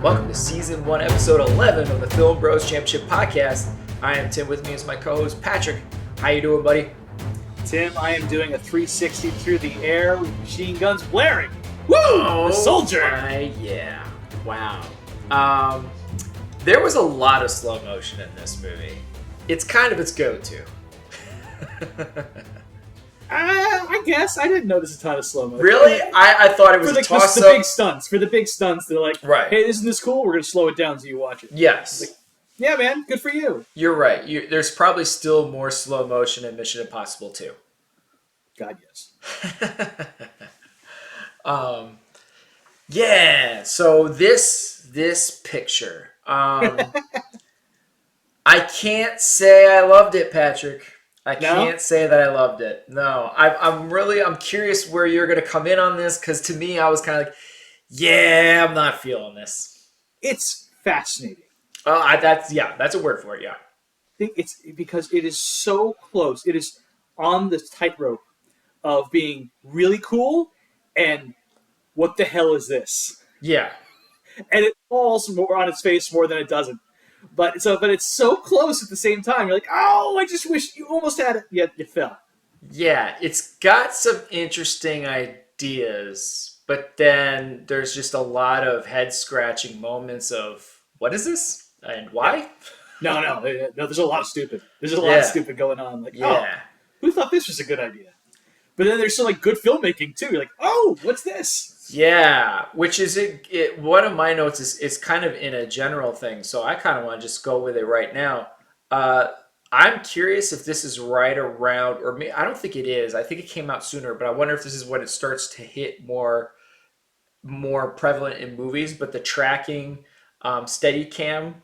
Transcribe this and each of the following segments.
Welcome to Season 1, Episode 11 of the Film Bros Championship Podcast. I am Tim. With me is my co-host, Patrick. How you doing, buddy? Tim, I am doing a 360 through the air with machine guns blaring. Woo! Oh, the soldier! Yeah. Wow. There was a lot of slow motion in this movie. It's kind of its go-to. I guess. I didn't notice a ton of slow motion. Really? I thought it was a toss-up. For the big stunts, they're like, right. Hey, isn't this cool? We're going to slow it down so you watch it. Yes. Like, yeah, man. Good for you. You're right. There's probably still more slow motion in Mission Impossible 2. God, yes. Yeah. So this picture, I can't say I loved it, Patrick. I can't say that I loved it. No, I'm curious where you're going to come in on this, because to me, I was kind of like, yeah, I'm not feeling this. It's fascinating. That's a word for it. Yeah. I think it's because it is so close. It is on the tightrope of being really cool and what the hell is this? Yeah. And it falls more on its face more than it doesn't. But it's so close at the same time. You're like, oh, I just wish you almost had it. Yet it fell. Yeah, it's got some interesting ideas, but then there's just a lot of head-scratching moments of, what is this? And why? No, there's a lot of stupid. There's a lot of stupid going on. Like, who thought this was a good idea? But then there's some like good filmmaking too. You're like, oh, what's this? Yeah, which is it. One of my notes is kind of in a general thing, so I kind of want to just go with it right now. I'm curious if this is right around, or I don't think it is. I think it came out sooner, but I wonder if this is when it starts to hit more prevalent in movies. But the tracking, steady cam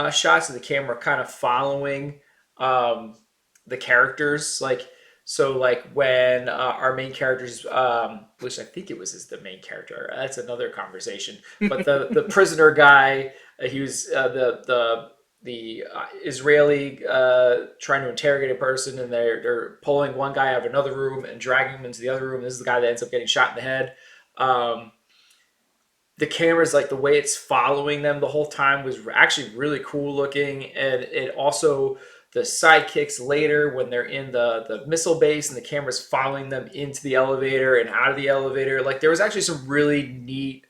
shots of the camera kind of following the characters, like. So, like, when our main characters, which I think it was the main character, that's another conversation. But the prisoner guy, he was the Israeli trying to interrogate a person, and they're pulling one guy out of another room and dragging him into the other room. This is the guy that ends up getting shot in the head. The camera's like the way it's following them the whole time was actually really cool looking, and it also. The sidekicks later when they're in the missile base and the camera's following them into the elevator and out of the elevator. Like, there was actually some really neat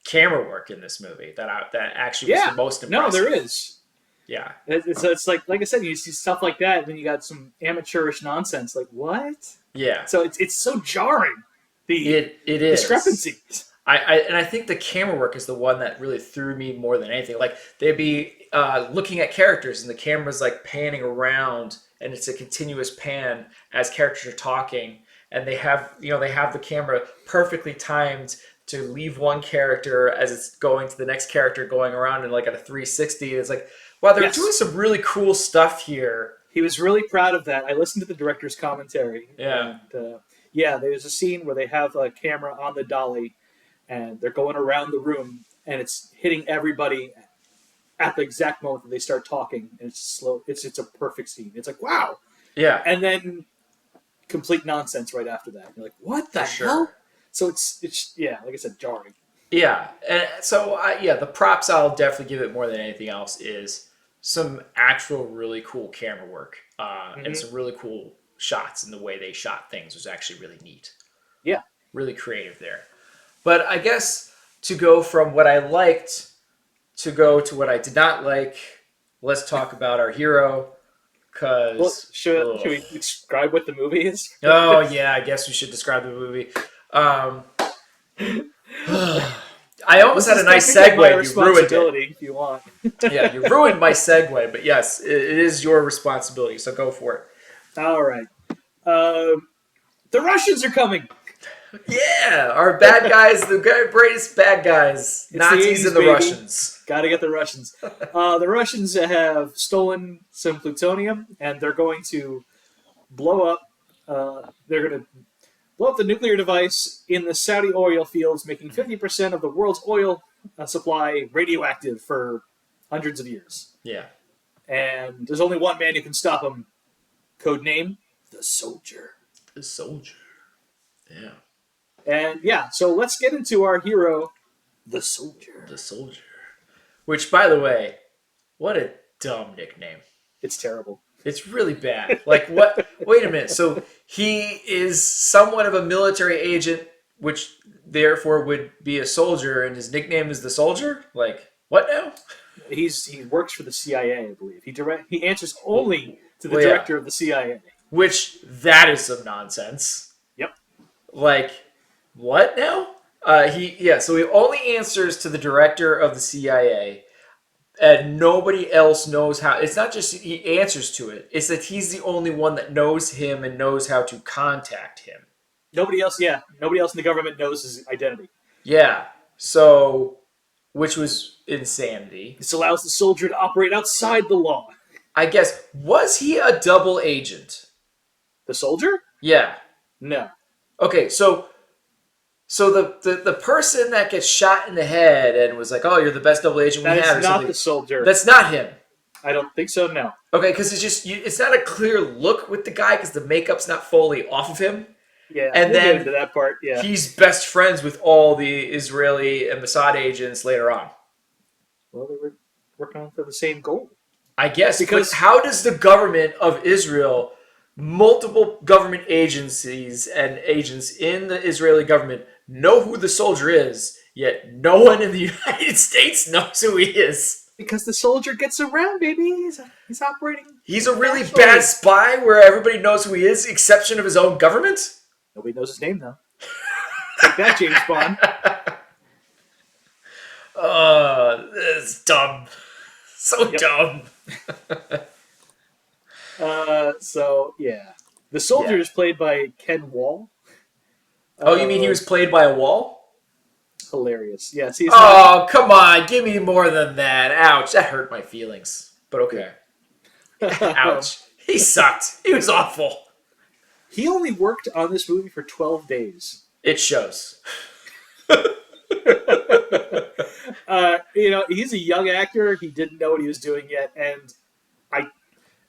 camera work in this movie that actually was the most impressive. No, there is. Yeah. It's like I said, you see stuff like that, and then you got some amateurish nonsense. Like, what? Yeah. So it's so jarring. It is. Discrepancies. I think the camera work is the one that really threw me more than anything. Like, they'd be looking at characters and the camera's like panning around, and it's a continuous pan as characters are talking, and they have the camera perfectly timed to leave one character as it's going to the next character, going around in like at a 360. It's like, wow, they're doing some really cool stuff here. He was really proud of that. I listened to the director's commentary. Yeah. And, there's a scene where they have a camera on the dolly, and they're going around the room, and it's hitting everybody at the exact moment that they start talking, and it's slow. It's a perfect scene. It's like, wow. Yeah. And then complete nonsense right after that. You're like, what the hell? So it's like I said, jarring. Yeah. And so the props I'll definitely give it more than anything else is some actual really cool camera work and some really cool shots, and the way they shot things was actually really neat. Yeah. Really creative there. But I guess to go from what I liked to go to what I did not like, let's talk about our hero. Should we describe what the movie is? Oh, yeah, I guess we should describe the movie. I almost had a nice segue. You ruined it. If you want. Yeah, you ruined my segue, but yes, it is your responsibility, so go for it. All right. The Russians are coming. Yeah, our bad guys, the greatest bad guys, Nazis and the Russians. Gotta get the Russians. The Russians have stolen some plutonium, and they're going to blow up. They're going to blow up the nuclear device in the Saudi oil fields, making 50% of the world's oil supply radioactive for hundreds of years. Yeah. And there's only one man who can stop them. Codename, the Soldier. The Soldier. Yeah. And so let's get into our hero, the Soldier. The Soldier. Which, by the way, what a dumb nickname. It's terrible. It's really bad. Like, what? Wait a minute. So he is somewhat of a military agent, which therefore would be a soldier, and his nickname is the Soldier? Like, what now? He works for the CIA, I believe. He answers only to the Well, yeah. director of the CIA. Which, that is some nonsense. Yep. Like, what now? So he only answers to the director of the CIA, and nobody else knows how. It's not just he answers to it; it's that he's the only one that knows him and knows how to contact him. Nobody else in the government knows his identity. Yeah. So, which was insanity. This allows the soldier to operate outside the law. I guess, was he a double agent? The soldier? Yeah. No. Okay, so the person that gets shot in the head and was like, "Oh, you're the best double agent we That had," or is not something. the soldier. That's not him. I don't think so, no. Okay, because it's not a clear look with the guy because the makeup's not fully off of him. Yeah, And we'll then get into that part, yeah. He's best friends with all the Israeli and Mossad agents later on. Well, they were working on for the same goal. I guess, Because- but how does the government of Israel, multiple government agencies and agents in the Israeli government, know who the soldier is, yet no one in the United States knows who he is? Because the soldier gets around, baby. He's operating. He's a really Actually- bad spy where everybody knows who he is, exception of his own government? Nobody knows his name, though. Take that, James Bond. It's dumb. So Yep. dumb. So, yeah. The soldier Yeah. is played by Ken Wall. Oh, you mean he was played by a wall? Hilarious. Yes, he's not... Oh, come on. Give me more than that. Ouch. That hurt my feelings. But okay. Ouch. He sucked. He was awful. He only worked on this movie for 12 days. It shows. He's a young actor. He didn't know what he was doing yet, and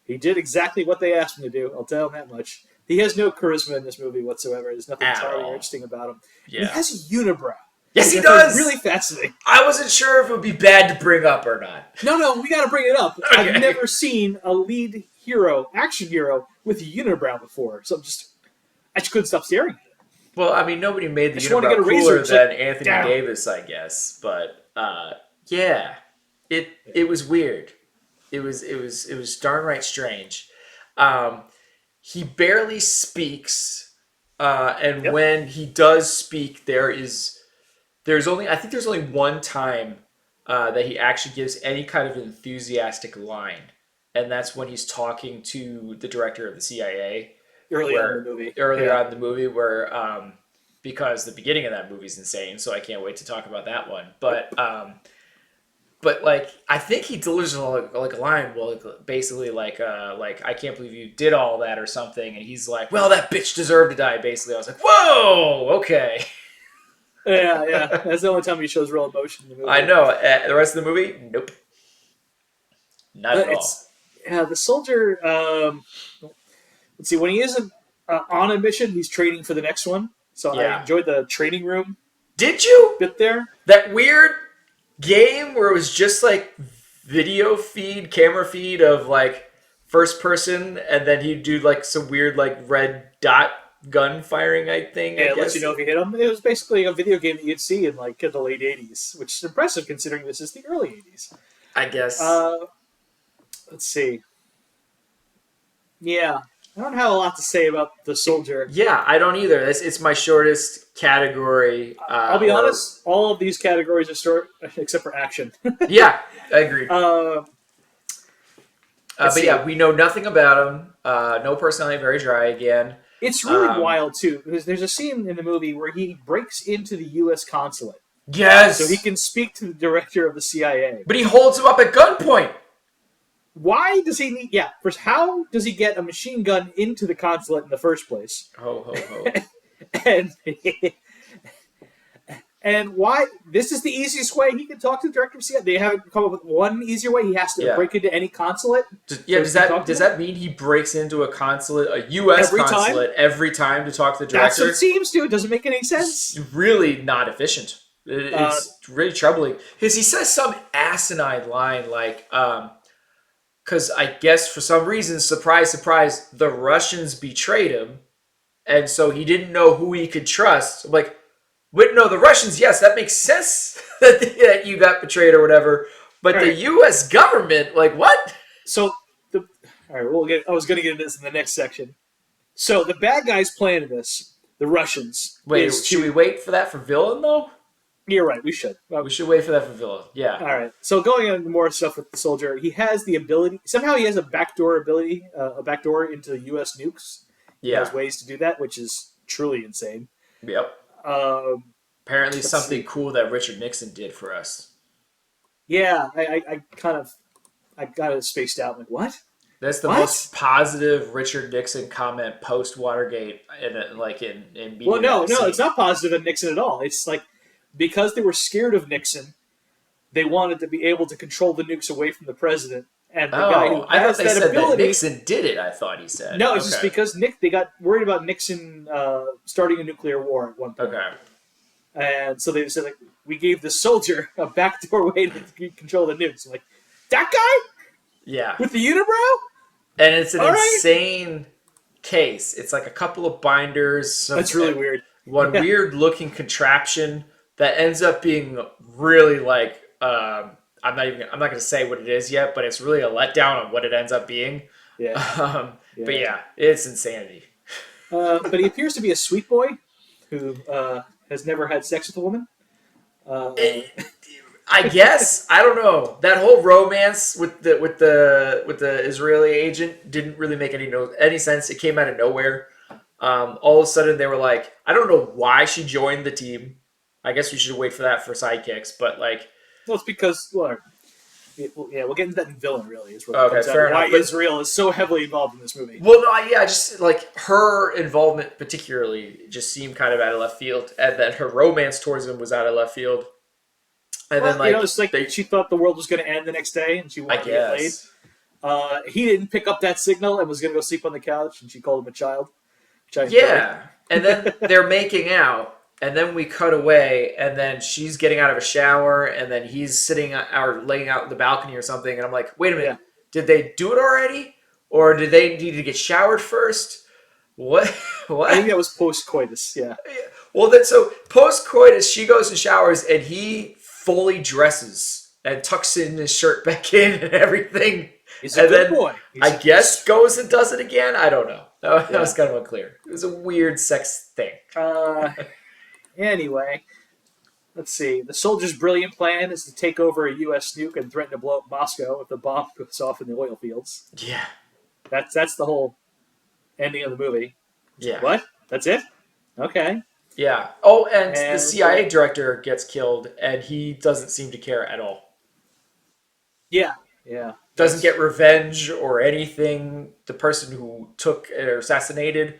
he did exactly what they asked him to do. I'll tell him that much. He has no charisma in this movie whatsoever. There's nothing At entirely all. interesting about him. Yeah. He has a unibrow. Yes, he Which I find does. Really fascinating. I wasn't sure if it would be bad to bring up or not. No, we got to bring it up. Okay. I've never seen a lead hero, action hero, with a unibrow before, so I just couldn't stop staring at it. Well, I mean, nobody made the just wanna unibrow get a razor, cooler it's than like, Anthony down. Davis, I guess. But yeah, it was weird. It was darn right strange. He barely speaks, and Yep. when he does speak, there's only one time that he actually gives any kind of enthusiastic line, and that's when he's talking to the director of the CIA. Earlier on in the movie. Earlier on in the movie, where because the beginning of that movie is insane, so I can't wait to talk about that one. But like, I think he delivers like a line, well, basically like I can't believe you did all that or something, and he's like, well, that bitch deserved to die. Basically, I was like, whoa, okay. Yeah. That's the only time he shows real emotion in the movie. I know. The rest of the movie, nope, not at all. Yeah, the soldier. Let's see. When he isn't on a mission, he's training for the next one. So Yeah. I enjoyed the training room Did you? bit there. That weird game where it was just like camera feed of like first person, and then he'd do like some weird like red dot gun firing thing. Yeah, I it lets guess. you know if you hit him. It was basically a video game that you'd see in like the late '80s, which is impressive considering this is the early '80s. I guess. Let's see. Yeah, I don't have a lot to say about the soldier. Yeah, I don't either. It's my shortest category. I'll be honest. All of these categories are short, except for action. Yeah, I agree. Let's But see. yeah, we know nothing about him. No personality, very dry again. It's really wild too, because there's a scene in the movie where he breaks into the U.S. consulate, Yes. so he can speak to the director of the CIA. But he holds him up at gunpoint. Why does he need? Yeah, first, how does he get a machine gun into the consulate in the first place? Ho ho ho. And and why? This is the easiest way he can talk to the director of CIA. They haven't come up with one easier way. He has to Yeah. break into any consulate. Does he can talk to does them? that mean he breaks into a consulate, a U.S. Every time? consulate, every time to talk to the That's director? what it seems to. It doesn't make any sense. It's really not efficient. Uh, It's really troubling because he says some asinine line like, because I guess for some reason, surprise, surprise, the Russians betrayed him, and so he didn't know who he could trust. I'm like, wait, no, the Russians, yes, that makes sense that you got betrayed or whatever, but all the right. U.S. government, like, what? So the all right, we'll get. I was going to get into this in the next section. So the bad guys plan in this, the Russians, is Wait, should we to. wait for that for villain though? You're right. We should. We should wait for that for villain. Yeah, All right. So going into more stuff with the soldier, he has the ability. Somehow he has a backdoor ability, a backdoor into U.S. nukes. He has yeah, ways to do that, which is truly insane. yep. Um, Apparently, let's something see. cool that Richard Nixon did for us. Yeah, I kind of I got it spaced out. Like what? That's the What? most positive Richard Nixon comment post Watergate, in Well, media that no, I've no, it's seen. not positive at Nixon at all. It's like because they were scared of Nixon, they wanted to be able to control the nukes away from the president. And the guy who Oh, I thought has they that said that ability, Nixon did it. I thought he said. no, it's just Okay. because they got worried about Nixon starting a nuclear war at one point. Okay. And so they said, like, we gave the soldier a backdoor way to control the nukes. I'm like, that guy Yeah. with the unibrow? And it's an All right. insane case. It's like a couple of binders, That's really weird. one Yeah. weird looking contraption that ends up being really like, I'm not going to say what it is yet, but it's really a letdown on what it ends up being. Yeah. But Yeah. yeah, it's insanity. But he appears to be a sweet boy who has never had sex with a woman. Uh, I guess I don't know. That whole romance with the Israeli agent didn't really make any sense. It came out of nowhere. All of a sudden, they were like, I don't know why she joined the team. I guess we should wait for that for sidekicks. But like, well, it's because, well, yeah, we'll get into that in villain, really, is what it okay, comes out of fair why enough. But Israel is so heavily involved in this movie. well, no, yeah, just like her involvement particularly just seemed kind of out of left field, and then her romance towards him was out of left field. And then Well, you know, like it's like they, she thought the world was going to end the next day and she I wanted to get laid. guess. He didn't pick up that signal and was going to go sleep on the couch, and she called him a child, which I enjoyed. Yeah. And then they're making out, and then we cut away, and then she's getting out of a shower, and then he's sitting or laying out in the balcony or something, and I'm like, wait a Yeah. minute, did they do it already? Or did they need to get showered first? What? I think What? that was post coitus. Yeah. Well, then, so post coitus, she goes and showers, and he fully dresses and tucks in his shirt back in and everything. He's a And good then boy. I guess goes and does it again. I don't know. That Yeah. was kind of unclear. It was a weird sex thing. Uh, anyway, let's see. The soldier's brilliant plan is to take over a U.S. nuke and threaten to blow up Moscow if the bomb goes off in the oil fields. Yeah. That's the whole ending of the movie. Yeah. What? That's it? Okay. Yeah. Oh, and the And CIA director gets killed, and he doesn't seem to care at all. yeah, yeah. Doesn't get revenge or anything. The person who took or assassinated the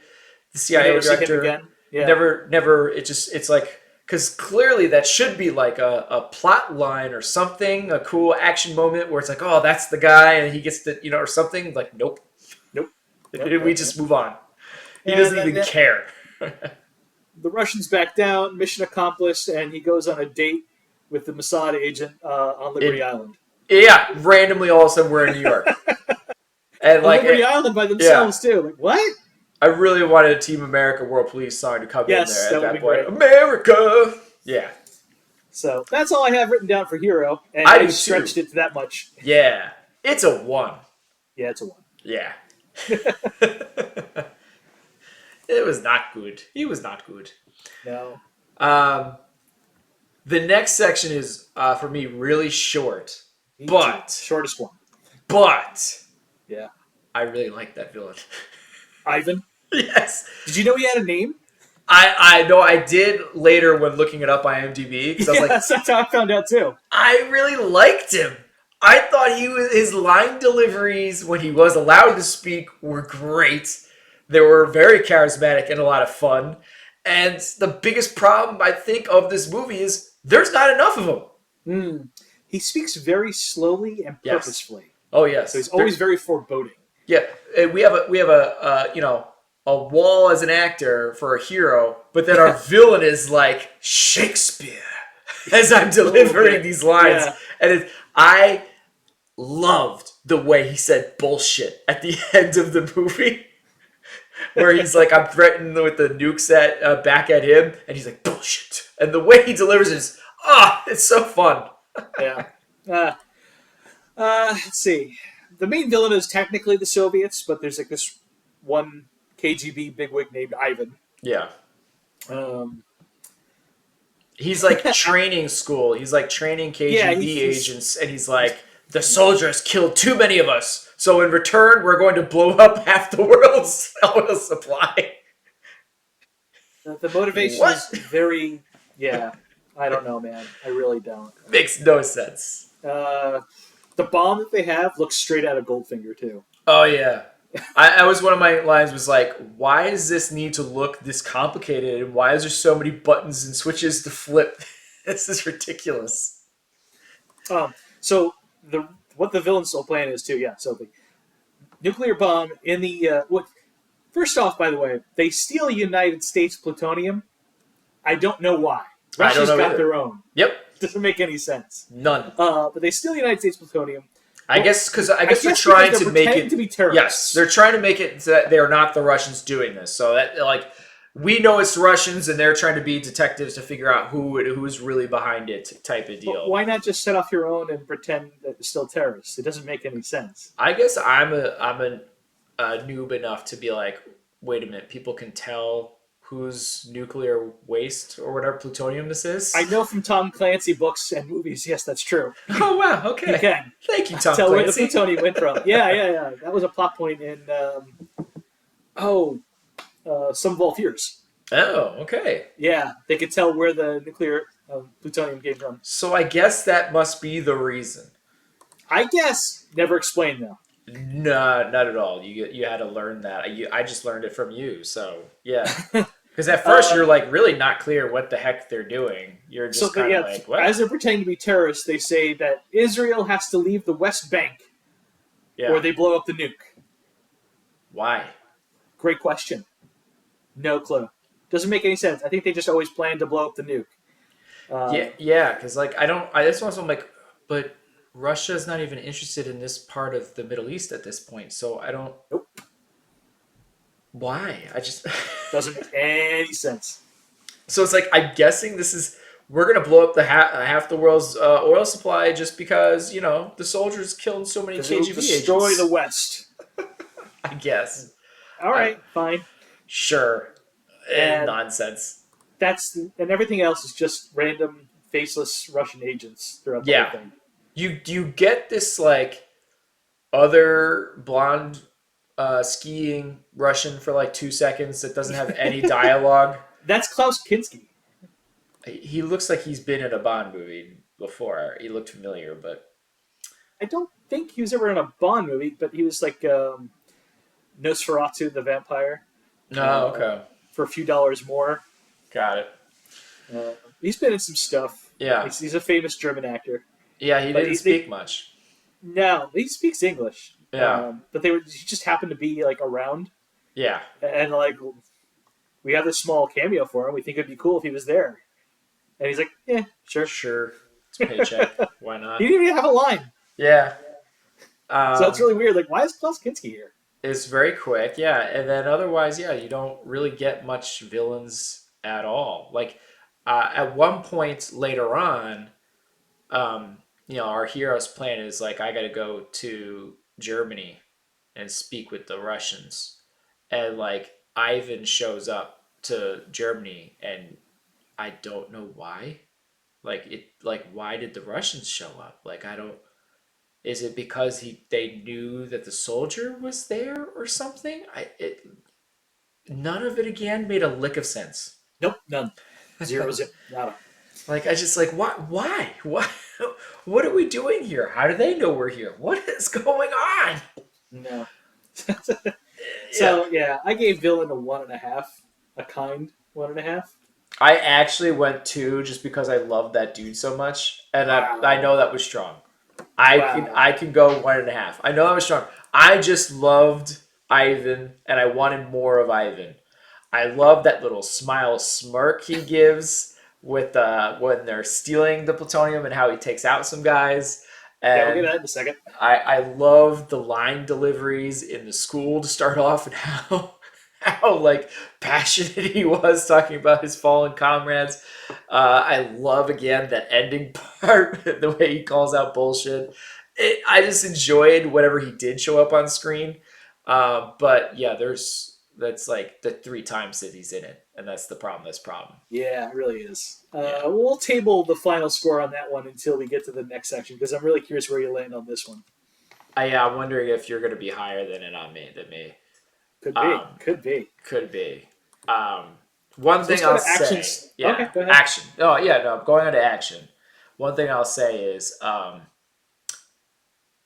We CIA never see him director again. Yeah. never. It's like because clearly that should be like a plot line or something, a cool action moment where it's like, oh, that's the guy, and he gets to or something. Like, nope, Nope. we just move on. He And doesn't even care. the Russians back down, mission accomplished, and he goes on a date with the Mossad agent on Liberty Island. Yeah, randomly all of a sudden we're in New York. And On like, Liberty Island by themselves too. Like what? I really wanted a Team America World Police song to come Yes, in there that at would that be point. great. America! Yeah. So that's all I have written down for Hero, and I I do stretched too. it to that much. Yeah. It's a 1. Yeah, it's a one. Yeah. It was not good. He was not good. No. Um, the next section is, for me, really short. Me But, too. Shortest one. but, Yeah. I really like that villain. Ivan. Yes. Did you know he had a name? I know I did later when looking it up on IMDb, because I was like, Yes, that's how I found out too. I really liked him. I thought his line deliveries when he was allowed to speak were great. They were very charismatic and a lot of fun. And the biggest problem I think of this movie is there's not enough of them. Mm. He speaks very slowly and Yes. purposefully, Oh yes, so he's always very foreboding. yeah. We have a a wall as an actor for a hero, but then our villain is like Shakespeare. as I'm A little delivering bit. these lines, Yeah. and I loved the way he said bullshit at the end of the movie, where he's like, "I'm threatened with the nukes at back at him," and he's like, "Bullshit," and the way he delivers it is, it's so fun. Yeah. Uh, let's see. The main villain is technically the Soviets, but there's like this one KGB bigwig named Ivan. Yeah, Um, he's like training school. He's like training yeah, KGB agents, and he's like, "The yeah. soldiers killed too many of us, so in return, we're going to blow up half the world's oil supply." The motivation What? is very, yeah. I don't know, man. I really don't. Makes no sense. Uh, the bomb that they have looks straight out of Goldfinger too. Oh yeah. I was one of my lines was like, why does this need to look this complicated and why is there so many buttons and switches to flip? This is ridiculous. So the what the villain's still plan is too. Yeah. So the nuclear bomb in the what? First off, by the way, they steal United States plutonium. I don't know why. I don't Russia's know got either. their own. Yep. Doesn't make any sense. None. But they steal United States plutonium. I Well, guess because I I guess they're guess because trying they're to make pretending it. to be Yes, terrorists. they're trying to make it so that they are not the Russians doing this. So that like we know it's Russians, and they're trying to be detectives to figure out who's really behind it, type of But deal. why not just set off your own and pretend that it's still terrorists? It doesn't make any sense. I guess I'm a noob enough to be like, wait a minute, people can tell whose nuclear waste or whatever plutonium this I is. know from Tom Clancy books and movies, yes, that's true. Oh wow, You okay. can Thank you, Tom tell where the Clancy. plutonium went from. Yeah, yeah, yeah. That was a plot point in oh, some Volunteers. Oh, okay. Yeah, they could tell where the nuclear plutonium came from. So I guess that must be the reason. I guess never explained though. No, not at all. You had to learn that. I just learned it from you. So yeah, because at first uh, you're like really not clear what the heck they're doing. You're so just kind of yeah, like, what? as they're pretending to be terrorists, they say that Israel has to leave the West Bank or Yeah. they blow up the nuke. Why? Great question. No clue. Doesn't make any sense. I think they just always planned to blow up the nuke. Yeah, Um, yeah. Because like I don't. I This also I'm like, but Russia's not even interested in this part of the Middle East at this point. So I don't. nope. Why? I just. Doesn't make any sense. So it's like I'm guessing this is we're gonna blow up the half the world's oil supply just because the soldiers killed so many Because it will KGB destroy the agents. West. I guess. All I, right, fine. sure. And Nonsense. and everything else is just random faceless Russian agents throughout the whole Yeah. thing. You get this like other blonde skiing Russian for like 2 seconds that doesn't have any dialogue. That's Klaus Kinski. He looks like he's been in a Bond movie before. He looked familiar, but I don't think he was ever in a Bond movie, but he was like Nosferatu the vampire no. uh, Okay, for a few dollars more. got it. Uh, he's been in some stuff. Yeah, He's a famous German actor. yeah. He But didn't speak much. no, he speaks English. Yeah, But he just happened to be like around, yeah. and like we have this small cameo for him. We think it'd be cool if he was there, and he's like, "Yeah, sure." Sure, it's paycheck. Why He not? didn't even have a line, Yeah. so that's Um, really weird. Like, why is Klaus Kinski here? it's very quick, yeah, and then otherwise, yeah, you don't really get much villains at all. Like at one point later on, our hero's plan is like, I got to go to Germany and speak with the Russians, and like Ivan shows up to Germany, and I don't know why. Like why did the Russians show up? Like I don't. Is it because they knew that the soldier was there or something? None of it again made a lick of sense. Nope, none, zero, zip, nada. Like I just like why what are we doing here? How do they know we're here? What is going on? No. Yeah, So yeah, I gave villain a 1.5, a kind 1.5. I actually went two just because I love that dude so much, and I Wow, know that was strong. I can go 1.5. I know that was strong. I just loved Ivan, and I wanted more of Ivan. I love that little smile smirk he gives. with when they're stealing the plutonium and how he takes out some guys. Yeah, we'll get And that in a second. I love the line deliveries in the school to start off and how like passionate he was talking about his fallen comrades. I love again that ending part, the way he calls out bullshit. I just enjoyed whatever he did show up on screen. But yeah, that's like the three times that he's in it, and that's the problem. That's problem. Yeah, it really is. Yeah. We'll table the final score on that one until we get to the next section because I'm really curious where you land on this one. I'm wondering if you're going to be higher than it on me than me. Could be. Um, Could be. could be. One So thing let's go I'll to say, actions. yeah, Okay, go ahead. action. Oh yeah, no, I'm going on to action. One thing I'll say is,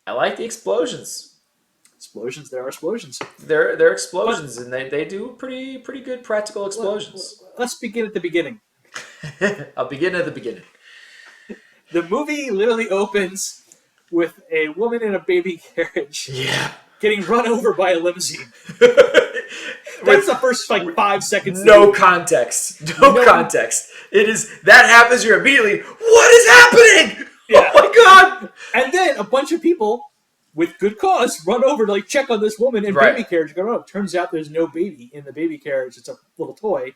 I like the explosions. Explosions. There are explosions. They're But explosions, and they do pretty good practical explosions. let's begin at the beginning. I'll begin at the beginning. The movie literally opens with a woman in a baby carriage Yeah. getting run over by a limousine. That's With the first like 5 seconds. Of the no movie. context. No No- context. It is that happens. You're immediately, what is happening? Yeah. Oh my god! And then a bunch of people, with good cause, run over to like check on this woman in Right. baby carriage. Go, oh, turns out there's no baby in the baby carriage. It's a little toy.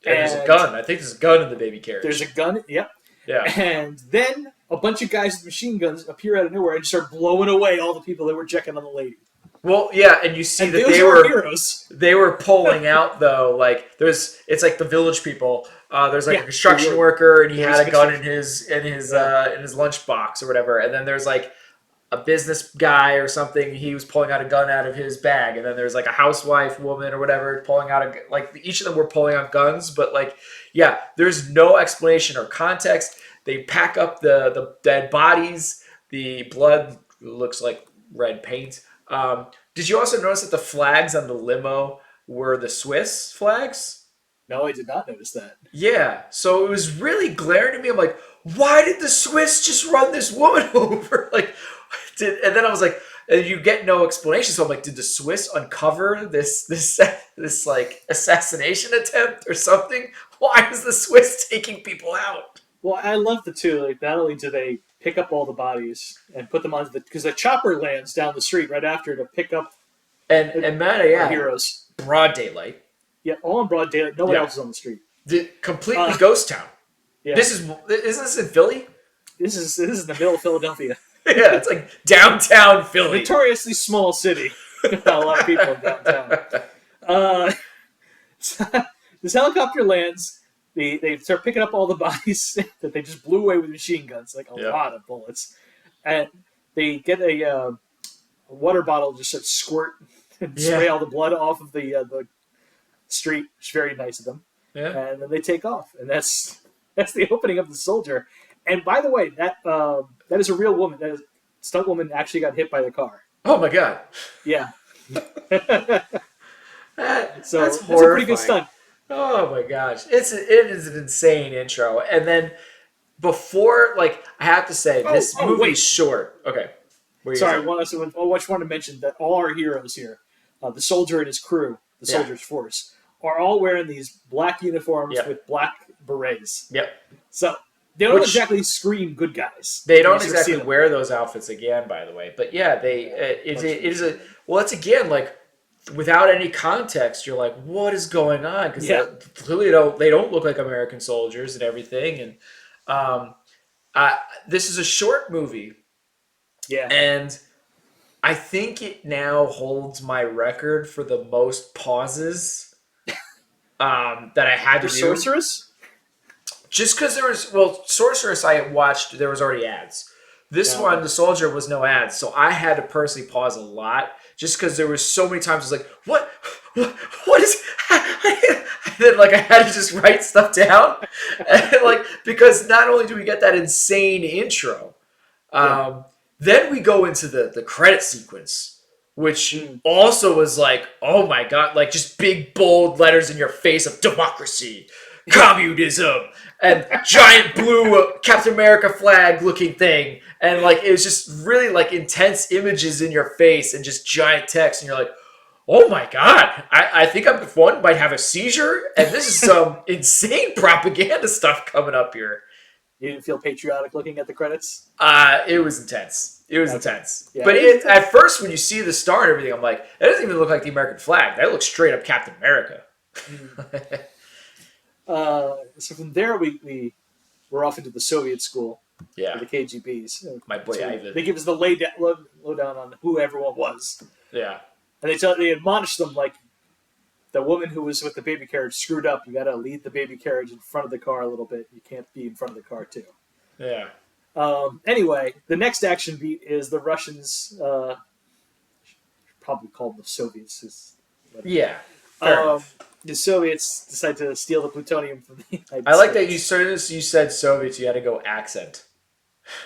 And there's a gun. I think there's a gun in the baby carriage. There's a gun. Yep. Yeah. And then a bunch of guys with machine guns appear out of nowhere and start blowing away all the people that were checking on the lady. Well, yeah, and you see And that those they are were heroes. they were pulling out though. Like it's like the village people. There's like Yeah, a construction they were. worker, and he There had was a gun construction. in his lunchbox or whatever. And then there's like a business guy or something. He was pulling out a gun out of his bag, and then there's like a housewife woman or whatever pulling out like each of them were pulling out guns. But like, yeah, there's no explanation or context. They pack up the dead bodies. The blood looks like red paint. Did you also notice that the flags on the limo were the Swiss flags? No, I did not notice that. Yeah. So it was really glaring to me. I'm like, why did the Swiss just run this woman over? Like, and then I was like, and you get no explanation. So I'm like, did the Swiss uncover this like assassination attempt or something? Why is the Swiss taking people out? Well, I love the two. Like, not only do they pick up all the bodies and put them onto because the chopper lands down the street right after to pick up And Matt, the yeah, heroes. broad daylight, Yeah, all in broad daylight. No one Yeah. else is on the street. completely ghost town. Yeah, Isn't this in Philly? this is in the middle of Philadelphia, Yeah, it's like downtown Philly. notoriously small city. Not a lot of people in downtown. Uh, this helicopter lands. They start picking up all the bodies that they just blew away with machine guns, like a Yeah. lot of bullets, and they get a water bottle, just to squirt and spray all the blood off of the street. It's very nice of them. Yeah. And then they take off, and that's the opening of The Soldier. And by the way, that is a real woman. That is, stunt woman actually got hit by the car. Oh my god. Yeah. That's So that's a pretty horrifying. good stunt. Oh my gosh. It is an insane intro. And then before, like, I have to say, this movie's wait. short. Okay. What are you Sorry, saying? I just want to mention that all our heroes here, the soldier and his crew, the Yeah. soldier's force, are all wearing these black uniforms Yep. with black berets. Yep. So they don't Which- exactly scream good guys. They don't You sort of exactly see them. wear those outfits again, by the way. But yeah, it is a well. It's again like without any context, you're like, what is going on? Because Yeah. clearly they don't look like American soldiers and everything. And this is a short movie, Yeah. and I think it now holds my record for the most pauses that I had to For do. sorceress? Just because Sorceress I watched, there was already ads. This Yeah. one, The Soldier, was no ads, so I had to personally pause a lot just because there was so many times I was like, what is, and then like I had to just write stuff down, and, like because not only do we get that insane intro, then we go into the credit sequence, which also was like, oh my god, like just big bold letters in your face of democracy, communism, and giant blue Captain America flag looking thing, and like it was just really like intense images in your face and just giant text, and you're like, Oh my god! I think I'm one might have a seizure, and this is some insane propaganda stuff coming up here. You didn't feel patriotic looking at the credits? It was intense. It was Okay. intense. Yeah, But it's a, at first, when you see the star and everything, I'm like, that doesn't even look like the American flag. That looks straight up Captain America. mm. So from there, we were off into the Soviet school for Yeah, the KGBs. my boy So Ivan. they give us the lowdown on who everyone was. Yeah, And they admonished them like the woman who was with the baby carriage screwed up. You got to lead the baby carriage in front of the car a little bit. You can't be in front of the car too. yeah, Anyway, the next action beat is the Russians, probably called the Soviets. yeah. Fair enough. The Soviets decide to steal the plutonium from the United I like that States. as soon as you said Soviets, you had to go accent.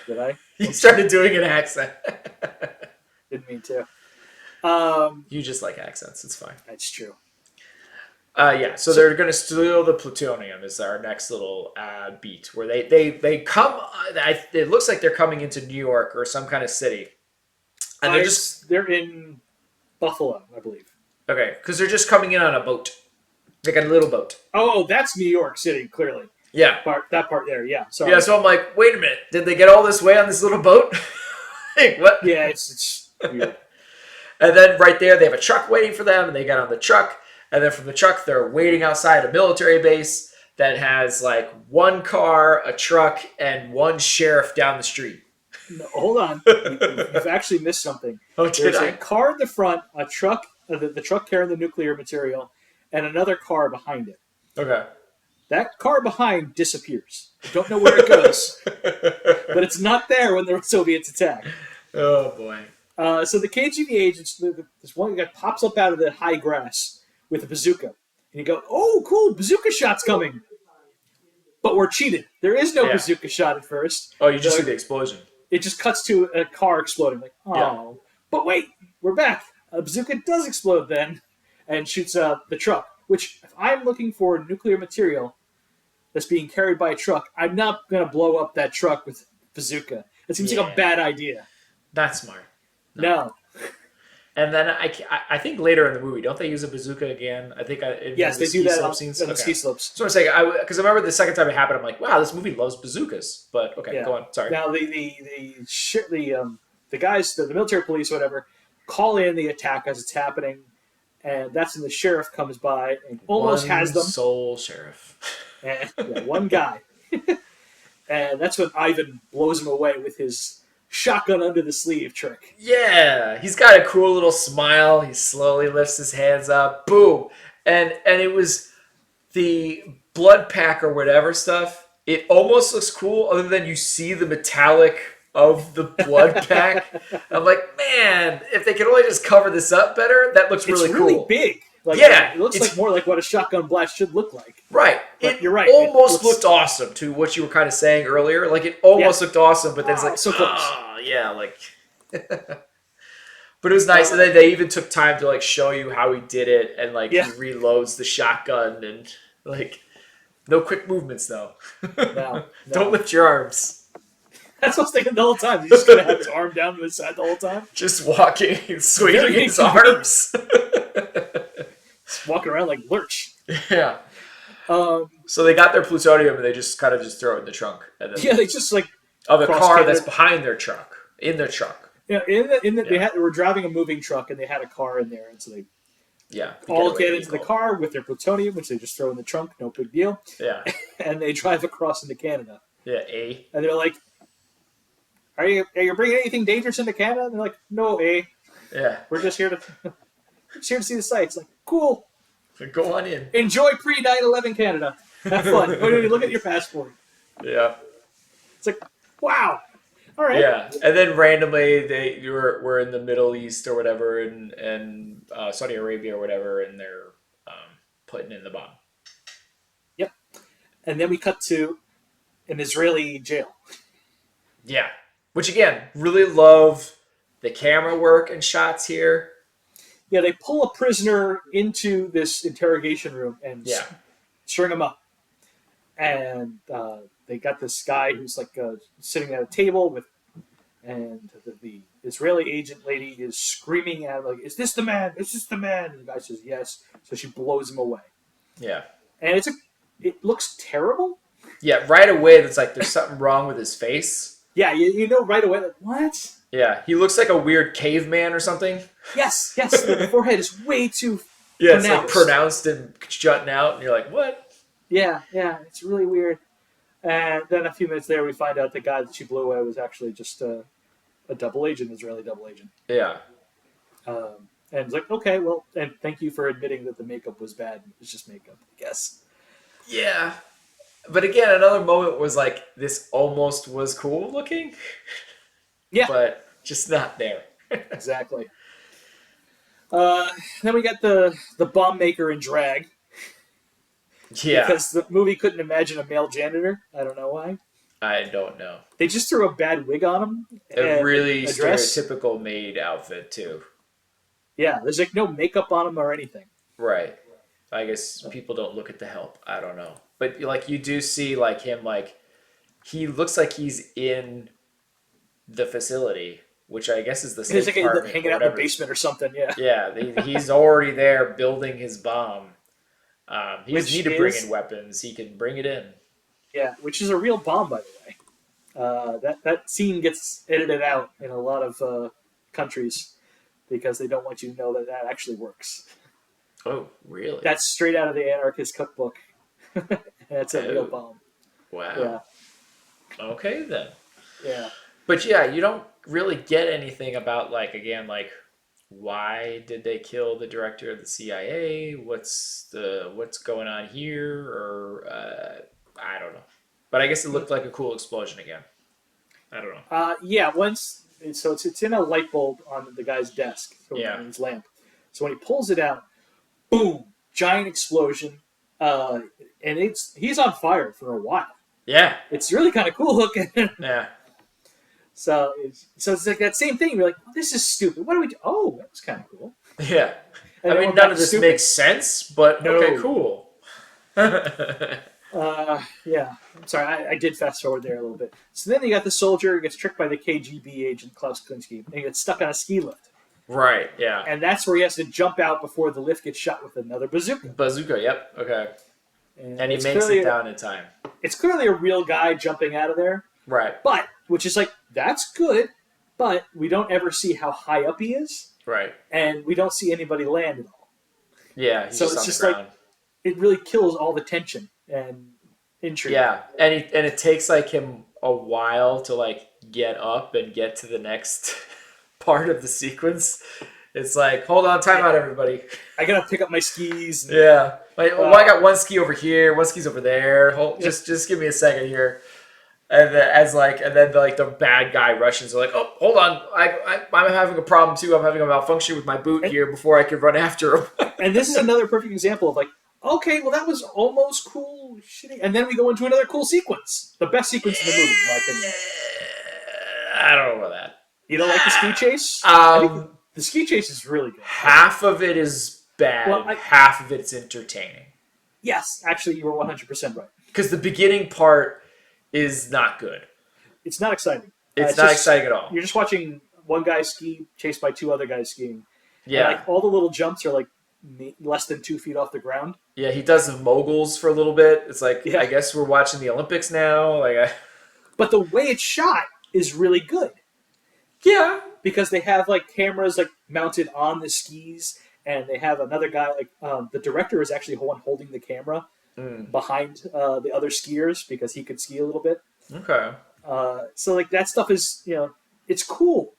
Did I? You started doing an accent. Didn't mean to. You just like accents. It's fine. That's true. Yeah, so they're going to steal the plutonium is our next little beat where they come. It looks like they're coming into New York or some kind of city, and They're in Buffalo, I believe. okay because they're just coming in on a boat, like a little boat. Oh, that's New York City, clearly. Yeah, That part there, yeah. Sorry. yeah. So I'm like, wait a minute, did they get all this way on this little boat? Like, what? Yeah, it's weird. And then right there, they have a truck waiting for them, and they get on the truck. And then from the truck, they're waiting outside a military base that has like one car, a truck, and one sheriff down the street. No, hold on. You've actually missed something. Oh, did There's a I? car in the front, a truck, the truck carrying the nuclear material, and another car behind it. Okay. That car behind disappears. I don't know where it goes, but it's not there when the Soviets attack. Oh boy. So the KGB agents, this one guy pops up out of the high grass with a bazooka. And you go, oh, cool, bazooka shot's coming. But we're cheated. There is no bazooka shot at first. Oh, you just see the explosion. It just cuts to a car exploding. Like, oh. Yeah. But wait, we're back. A bazooka does explode then and shoots the truck. Which, if I'm looking for nuclear material that's being carried by a truck, I'm not going to blow up that truck with bazooka. It seems like a bad idea. That's smart. No. And then I think later in the movie, don't they use a bazooka again? I think yes, they do that on scenes. the ski slopes. So I'm saying, because I remember the second time it happened, I'm like, wow, this movie loves bazookas. But okay, go on. Sorry. Now the guys, the military police, whatever, call in the attack as it's happening, and that's when the sheriff comes by and almost has them. Sole sheriff. And one guy, and that's when Ivan blows him away with his shotgun under the sleeve trick. Yeah, he's got a cool little smile. He slowly lifts his hands up. Boom. And it was the blood pack or whatever stuff. It almost looks cool other than you see the metallic of the blood pack. I'm like, man, if they could only just cover this up better, that looks really cool. It's really big. Like, yeah. It looks like more like what a shotgun blast should look like. Right. You're right. Almost looked awesome to what you were kind of saying earlier. Like, it almost looked awesome, but then it's like, so close. Yeah, like... But it was nice, and then they even took time to, like, show you how he did it, and, like, he reloads the shotgun, and, like, no quick movements, though. No. Don't lift your arms. That's what I was thinking the whole time. He's just going to have his arm down to his side the whole time? Just walking and swinging his arms. Just walking around like Lurch. Yeah. So they got their plutonium and they just kind of just throw it in the trunk. And then they just like of the car that's behind their truck, in their truck. Yeah, they were driving a moving truck and they had a car in there, and so they all get into the car with their plutonium, which they just throw in the trunk, no big deal. Yeah. And they drive across into Canada. Yeah, And they're like, "Are you bringing anything dangerous into Canada?" And they're like, "No, Yeah. We're just here to see the sights." Like, cool. Go on in. Enjoy pre 9/11 Canada. Have fun. Look at your passport. Yeah. It's like, wow. All right. Yeah, and then randomly we're in the Middle East or whatever, and Saudi Arabia or whatever, and they're putting in the bomb. Yep. And then we cut to an Israeli jail. Yeah, which again, really love the camera work and shots here. Yeah, they pull a prisoner into this interrogation room and string him up. And they got this guy who's like sitting at a table with, and the Israeli agent lady is screaming at him like, "Is this the man? Is this the man?" And the guy says, "Yes." So she blows him away, Yeah. and it looks terrible. Yeah, right away, it's like there's something wrong with his face. Yeah, you know right away, like, what? Yeah, he looks like a weird caveman or something. Yes, yes, the forehead is way too Yeah, it's like pronounced. pronounced and jutting out, and you're like, what? Yeah, it's really weird. And then a few minutes later, we find out the guy that she blew away was actually just a double agent, Israeli double agent. Yeah. And it's like, okay, well, and thank you for admitting that the makeup was bad. It's just makeup, I guess. Yeah. But again, another moment was like, this almost was cool looking, Yeah, but just not there. exactly. Then we got the bomb maker in drag Yeah. because the movie couldn't imagine a male janitor. I don't know why. I don't know. They just threw a bad wig on him. A and really a dress. stereotypical maid outfit, too. Yeah, there's like no makeup on him or anything. Right. I guess people don't look at the help. I don't know. But like you do see like him like he looks like he's in the facility, which I guess is the same He's like department hanging or out in the whatever. basement or something. Yeah. Yeah, he's already there building his bomb. He doesn't Which need to bring is- in weapons. He can bring it in. Yeah, which is a real bomb, by the way. That scene gets edited out in a lot of countries because they don't want you to know that actually works. Oh, really? That's straight out of the Anarchist Cookbook. That's a real Oh. bomb. Wow. Okay then. Yeah. But yeah, you don't really get anything about like again like why did they kill the director of the CIA? What's going on here? Or I don't know. But I guess it looked like a cool explosion again. I don't know. Once so it's in a light bulb on the guy's desk, Yeah. on his lamp. So when he pulls it out, boom, giant explosion, and he's on fire for a while. Yeah. It's really kind of cool looking. Yeah. So it's like that same thing. You're like, oh, this is stupid. What do we do? Oh, that was kind of cool. Yeah. And I then mean, we're none back of to this stupid. makes sense, but No. okay, cool. Yeah. I'm sorry, I did fast forward there a little bit. So then you got the soldier who gets tricked by the KGB agent Klaus Kinski, and he gets stuck on a ski lift. Right, yeah. And that's where he has to jump out before the lift gets shot with another bazooka. Bazooka, yep, okay. And he it's makes clearly- it down in time. It's clearly a real guy jumping out of there, Right, but which is like, that's good, but we don't ever see how high up he is, right. and we don't see anybody land at all. Yeah, he's So just it's on just the like- ground. It really kills all the tension and intrigue. Yeah, and it takes like him a while to like get up and get to the next part of the sequence. It's like, hold on, time out, everybody. I gotta pick up my skis. And, Yeah, like well, I got one ski over here, one ski's over there. Just give me a second here. And then the bad guy Russians are like, oh, hold on, I'm having a problem too. I'm having a malfunction with my boot here before I can run after him. And this is another perfect example of like, okay, well that was almost cool, shitty, and then we go into another cool sequence. The best sequence in the movie, in my opinion. I don't know about that. You don't like the ski chase? I think the ski chase is really good. Half of it is bad, Well, half of it's entertaining. Yes, actually, you were 100% right. Because the beginning part is not good. It's not exciting. It's not exciting at all. You're just watching one guy ski chased by two other guys skiing. Yeah. And, like, all the little jumps are like less than 2 feet off the ground. Yeah, he does the moguls for a little bit. It's like, Yeah. I guess we're watching the Olympics now. But the way it's shot is really good. Yeah. Because they have like cameras like mounted on the skis, and they have another guy like the director is actually the one holding the camera behind the other skiers because he could ski a little bit. Okay. So like that stuff is it's cool.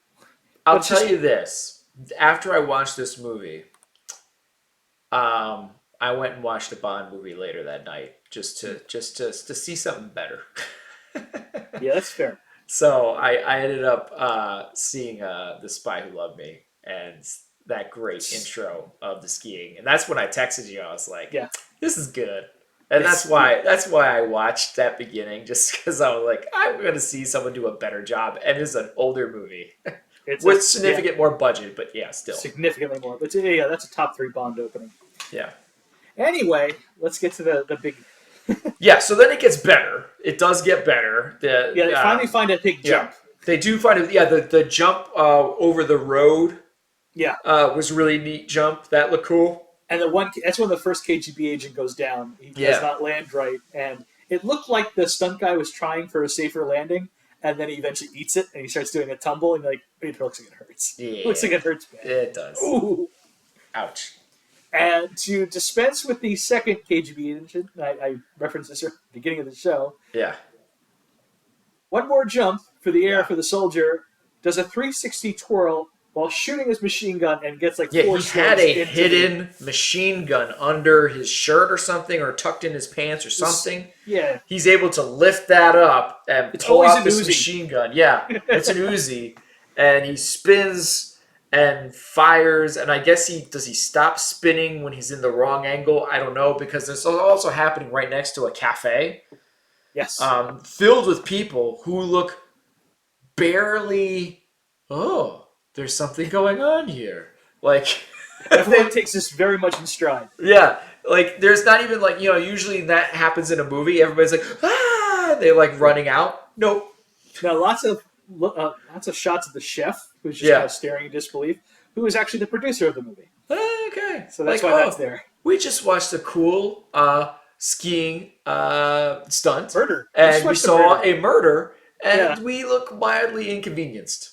I'll tell you this. After I watched this movie, I went and watched a Bond movie later that night just to see something better. Yeah, that's fair. So I ended up seeing The Spy Who Loved Me and that great intro of the skiing, and that's when I texted you. I was like, Yeah. This is good," and that's why I watched that beginning, just because I was like, I'm going to see someone do a better job, and it's an older movie It's with significant more budget, but yeah, still, significantly more. But yeah, that's a top 3 Bond opening. yeah. Anyway, let's get to the big. Yeah, so then it gets better. It does get better. They finally find a big jump. They do find it. Yeah, the jump over the road Yeah, was a really neat jump. That looked cool. and that's when the first KGB agent goes down. He does Yeah. not land right, and it looked like the stunt guy was trying for a safer landing, and then he eventually eats it, and he starts doing a tumble, and like it looks like it hurts. It looks like Yeah. it hurts bad. It does. Ooh. Ouch. And to dispense with the second KGB agent, I referenced this at the beginning of the show. Yeah. One more jump for the air Yeah. for the soldier, does a 360 twirl while shooting his machine gun and gets like Yeah, four he had slugs a into hidden machine gun under his shirt or something, or tucked in his pants or something. Yeah, He's able to lift that up and it's pull always out an this Uzi. machine gun. Yeah, it's an Uzi, and he spins and fires. And I guess he stop spinning when he's in the wrong angle. I don't know, because this is also happening right next to a cafe Yes. filled with people who look barely. Oh, there's something going on here. Like Everyone takes this very much in stride. yeah, like there's not even like usually that happens in a movie. Everybody's like ah, they're like running out. Nope. Now, lots of shots of the chef, who's just kind Yeah. of staring in disbelief, who is actually the producer of the movie. Okay. So that's Like, why that's there. We just watched a cool skiing stunt, Murder. and Just we watched the saw murder. a murder, and Yeah. we look mildly inconvenienced.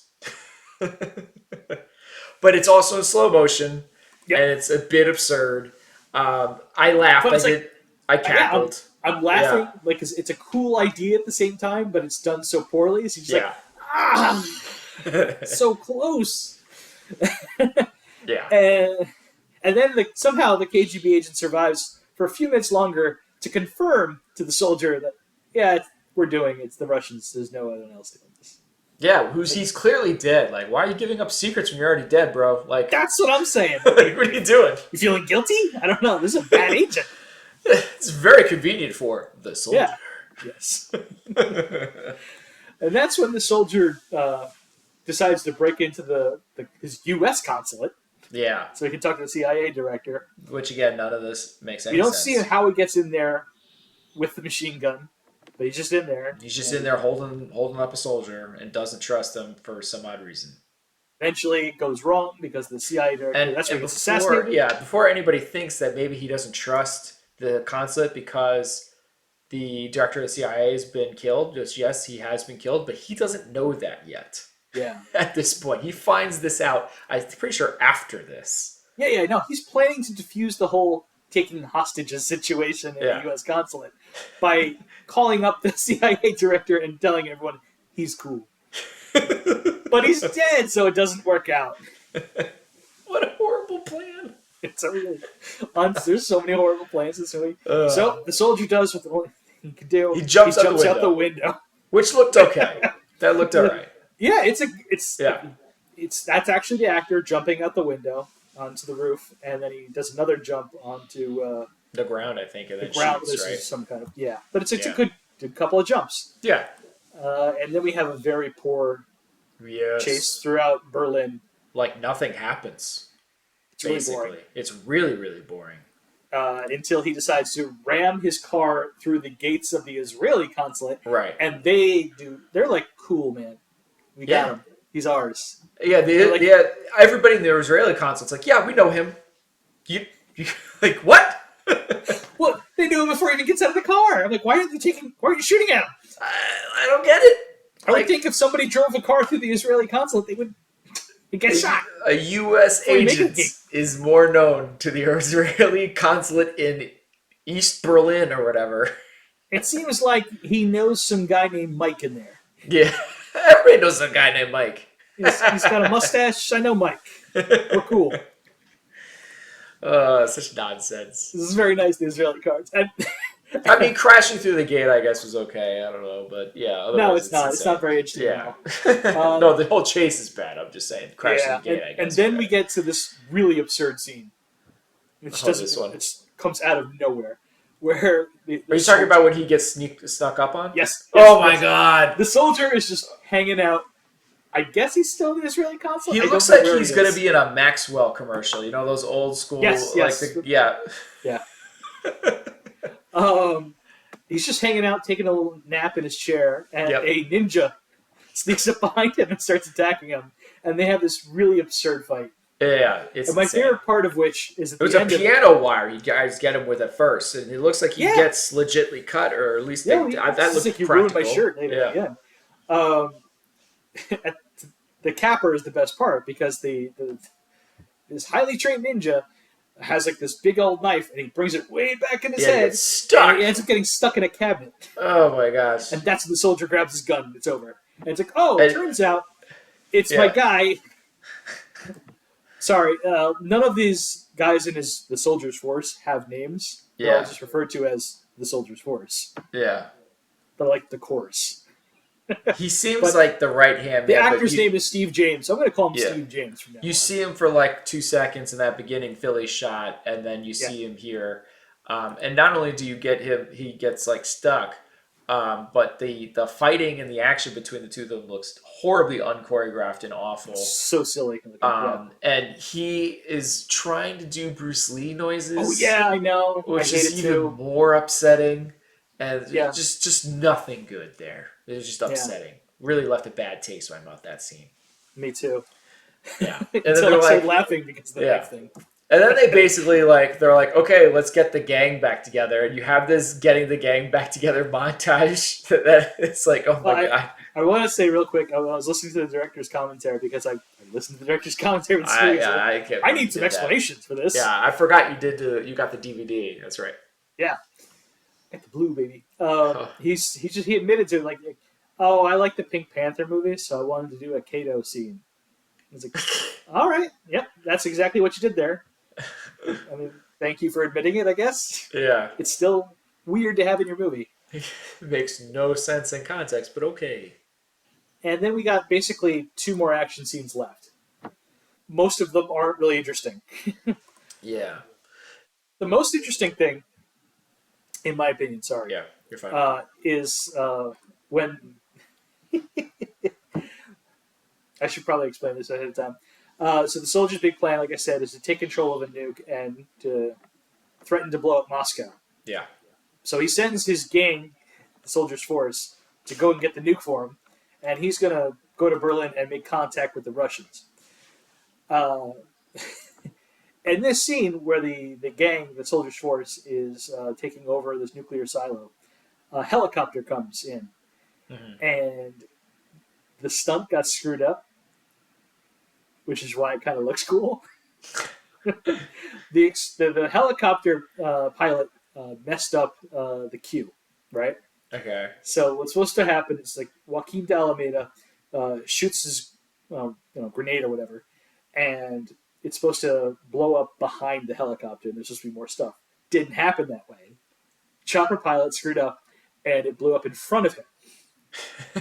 But it's also in slow motion, Yep. and it's a bit absurd. I laughed. But it's I Yeah, cackled. I'm laughing Yeah. like 'cause it's a cool idea at the same time, but it's done so poorly. So you're just like, so close. Yeah. And then somehow the KGB agent survives for a few minutes longer to confirm to the soldier that, yeah, we're doing it. It's the Russians. There's no one else doing this. Yeah, he's clearly dead. Like, why are you giving up secrets when you're already dead, bro? Like, That's what I'm saying. like, what are you doing? You feeling guilty? I don't know. This is a bad agent. It's very convenient for the soldier. Yeah. Yes. And that's when the soldier decides to break into his U.S. consulate Yeah, so he can talk to the CIA director. which again, none of this makes any You don't sense. see how he gets in there with the machine gun, but he's just in there. He's just in there holding up a soldier and doesn't trust him for some odd reason. Eventually, it goes wrong because the CIA director. And, that's when and he gets before, assassinated. yeah, before anybody thinks that maybe he doesn't trust the consulate because the director of the CIA has been killed, just yes, he has been killed, but he doesn't know that yet. Yeah. At this point, he finds this out. I'm pretty sure after this. Yeah. No, he's planning to defuse the whole taking hostages situation in Yeah. the U.S. consulate by calling up the CIA director and telling everyone he's cool. But he's dead, so it doesn't work out. What a horrible plan. It's a really, there's so many horrible plans in this movie. Uh. So the soldier does what the only thing he can do. He jumps out the out the window. Which looked okay. That looked all right. Yeah, it's Yeah. that's actually the actor jumping out the window onto the roof, and then he does another jump onto The ground, I think, and the then ground. shoots, This right? is some kind of but it's Yeah. a good couple of jumps, Yeah. and then we have a very poor Yes. chase throughout Berlin. Like nothing happens. It's really Basically, boring. it's really, really boring. Until he decides to ram his car through the gates of the Israeli consulate, Right. and they're like, cool, man. We got Yeah. him. He's ours. Yeah. Everybody in the Israeli consulate's like, yeah, we know him. You like what? Well, they knew him before he even gets out of the car. I'm like, why are you shooting at him? I don't get it. I would think if somebody drove a car through the Israeli consulate, they would get shot. A U.S. Before you make agent a gig. is more known to the Israeli consulate in East Berlin or whatever. It seems like he knows some guy named Mike in there. Yeah. Everybody knows a guy named Mike. He's got a mustache. I know Mike. We're cool. Such nonsense. This is very nice, the Israeli cards. I mean, crashing through the gate, I guess, was okay. I don't know, but yeah. No, otherwise it's not. It's insane. not very interesting Yeah. at all. No, the whole chase is bad. I'm just saying. Crashing Yeah, the gate, I guess. and then okay. we get to this really absurd scene, which Oh, this one. it comes out of nowhere. Where Are you talking about when he gets snuck up on? Yes. Oh my god! The soldier is just hanging out. I guess he's still in the Israeli consulate. He looks like he's going to be in a Maxwell commercial. You know those old school, Yes. yeah. Yeah. He's just hanging out, taking a little nap in his chair, and Yep. a ninja sneaks up behind him and starts attacking him. And they have this really absurd fight. Yeah, it's And my insane. favorite part of which is at It was the a end of it. piano wire you guys get him with at first, and it looks like he Yeah, gets legitly cut, or at least yeah. Well, that it's like looked you ruined my practical. shirt later. Yeah, Yeah. Um, the capper is the best part because this highly trained ninja has like this big old knife and he brings it way back in his yeah, he head gets and he stuck. ends up getting stuck in a cabinet. Oh my gosh. And that's when the soldier grabs his gun and it's over. And it's like, oh, it And turns out it's my yeah, guy. Sorry, none of these guys in the soldier's force have names. They're all yeah, just referred to as the soldier's force. yeah. They're like the course. He seems But like the right hand the man, but actor's name is Steve James, so I'm going to call him yeah, Steve James from now you on. see him for like 2 seconds in that beginning Philly shot, and then you Yeah. see him here. And not only do you get him, he gets like stuck, but the fighting and the action between the two of them looks horribly unchoreographed and awful. So silly. Yeah. And he is trying to do Bruce Lee Oh noises, yeah, I know. I which hate is it even too. more upsetting. And Yeah, just nothing good there. It was just yeah. upsetting. Really left a bad taste in my mouth, that scene. Me too. Yeah. And then Until they're I started like, laughing because of the yeah. knife thing. And then they basically they're like, okay, let's get the gang back together. And you have this getting the gang back together montage that it's like, oh Well, my God. I want to say real quick, I was listening to the director's commentary because I listened to the director's commentary with Stewie. So I can't I believe need you some did that. explanations for this. Yeah, I forgot you got the DVD. That's right. Yeah, got the blue baby. He admitted to like, oh, I like the Pink Panther movie, so I wanted to do a Kato scene. He's like, all right, yep, that's exactly what you did there. I mean, thank you for admitting it. I guess Yeah. it's still weird to have in your movie. It makes no sense in context, but okay. And then we got basically 2 more action scenes left. Most of them aren't really interesting. Yeah. The most interesting thing, in my opinion, Yeah, you're fine. is when I should probably explain this ahead of time. So the soldier's big plan, like I said, is to take control of a nuke and to threaten to blow up Moscow. Yeah. So he sends his gang, the soldier's force, to go and get the nuke for him, and he's going to go to Berlin and make contact with the Russians. In this scene where the gang, the soldier's force, is taking over this nuclear silo, a helicopter comes in, and the stunt got screwed up, which is why it kind of looks cool. The helicopter pilot messed up the cue, right? Okay. So what's supposed to happen is like Joaquin de Alameda shoots his grenade or whatever, and it's supposed to blow up behind the helicopter, and there's supposed to be more stuff. Didn't happen that way. Chopper pilot screwed up, and it blew up in front of him.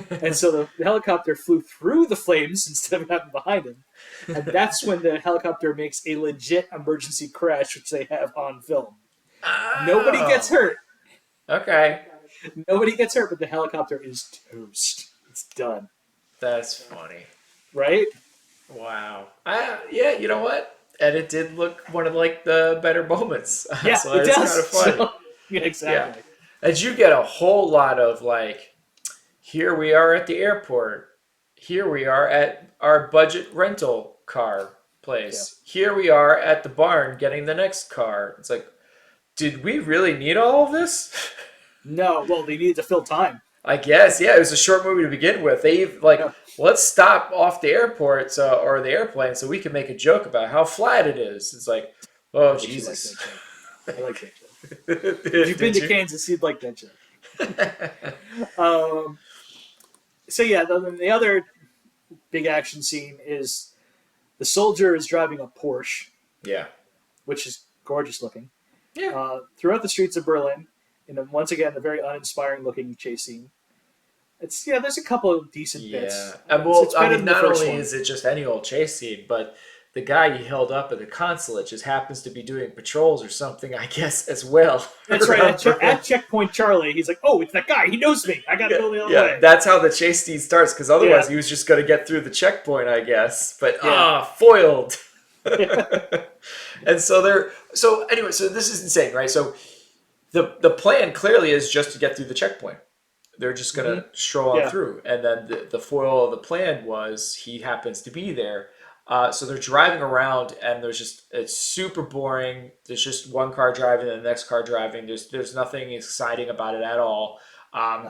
And so the helicopter flew through the flames instead of happening behind him. And that's when the helicopter makes a legit emergency crash, which they have on film. Oh. Nobody gets hurt. Okay. Nobody gets hurt, but the helicopter is toast. It's done. That's funny. Right? Wow. Yeah, you know what? And it did look one of like the better moments. Yeah, So it that's does. kind of funny. So, yeah, exactly. Yeah. And you get a whole lot of like, here we are at the airport. Here we are at our budget rental car place. Yeah. Here we are at the barn getting the next car. It's like, did we really need all of this? No, well, they needed to fill time. I guess, yeah, it was a short movie to begin with. They like, Yeah. let's stop off the airport or the airplane so we can make a joke about how flat it is. It's like, oh Jesus! I like that joke. If you've been to Kansas, you'd like that joke. So yeah, the other big action scene is the soldier is driving a Porsche, Yeah, which is gorgeous looking, yeah, throughout the streets of Berlin. Once again, a very uninspiring looking chase scene. There's a couple of decent bits. yeah. And well, It's I better mean, than the not first only one. is it just any old chase scene, but the guy he held up at the consulate just happens to be doing patrols or something, I guess, as well. That's right. At Checkpoint Charlie, he's like, "Oh, it's that guy. He knows me. I got to go the other way." That's how the chase scene starts. Because otherwise, he was just going to get through the checkpoint, I guess. But foiled. And so anyway, so this is insane, right? So the plan clearly is just to get through the checkpoint. they're just Hmm. gonna stroll on Yeah. through. And then the foil of the plan was he happens to be there. So they're driving around, and it's super boring. There's just one car driving and the next car driving. There's nothing exciting about it at all.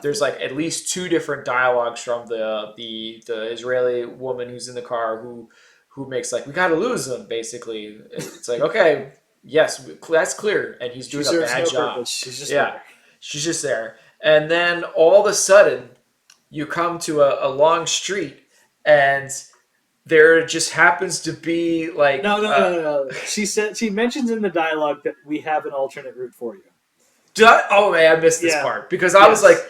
There's Nothing. like at least two different dialogues from the Israeli woman who's in the car who makes like, we got to lose them, basically. It's like, okay, yes, that's clear, and he's She doing a serves bad no job. purpose. She's just Yeah, there. she's just there. And then all of a sudden, you come to a long street, and there just happens to be No, like, no, no, no, no. She mentions in the dialogue that we have an alternate route for you. oh man, I missed this Yeah. part because I was like, Yes.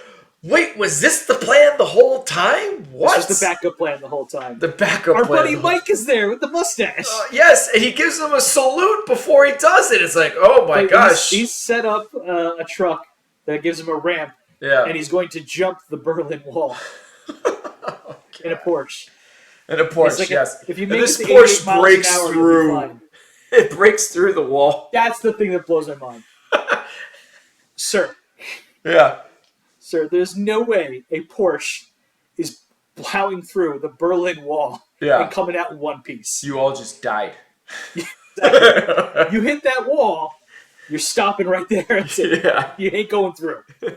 wait, was this the plan the whole time? This was What? the backup plan the whole time. The backup Our plan. buddy Mike is there with the mustache. Yes, and he gives him a salute before he does it. It's like, oh my But gosh. he's set up a truck that gives him a ramp, Yeah. and he's going to jump the Berlin Wall Oh, in a God. Porsche. And a It's Porsche, like yes. if you And make it this to 88 Porsche miles an breaks hour, you'll be through. fine. It breaks through the wall. That's the thing that blows my mind, sir. Yeah. Sir, there's no way a Porsche is plowing through the Berlin Wall and Yeah. coming out in one piece. You all just died. Exactly. You hit that wall, you're stopping right there. That's it. Yeah. You ain't going through. Which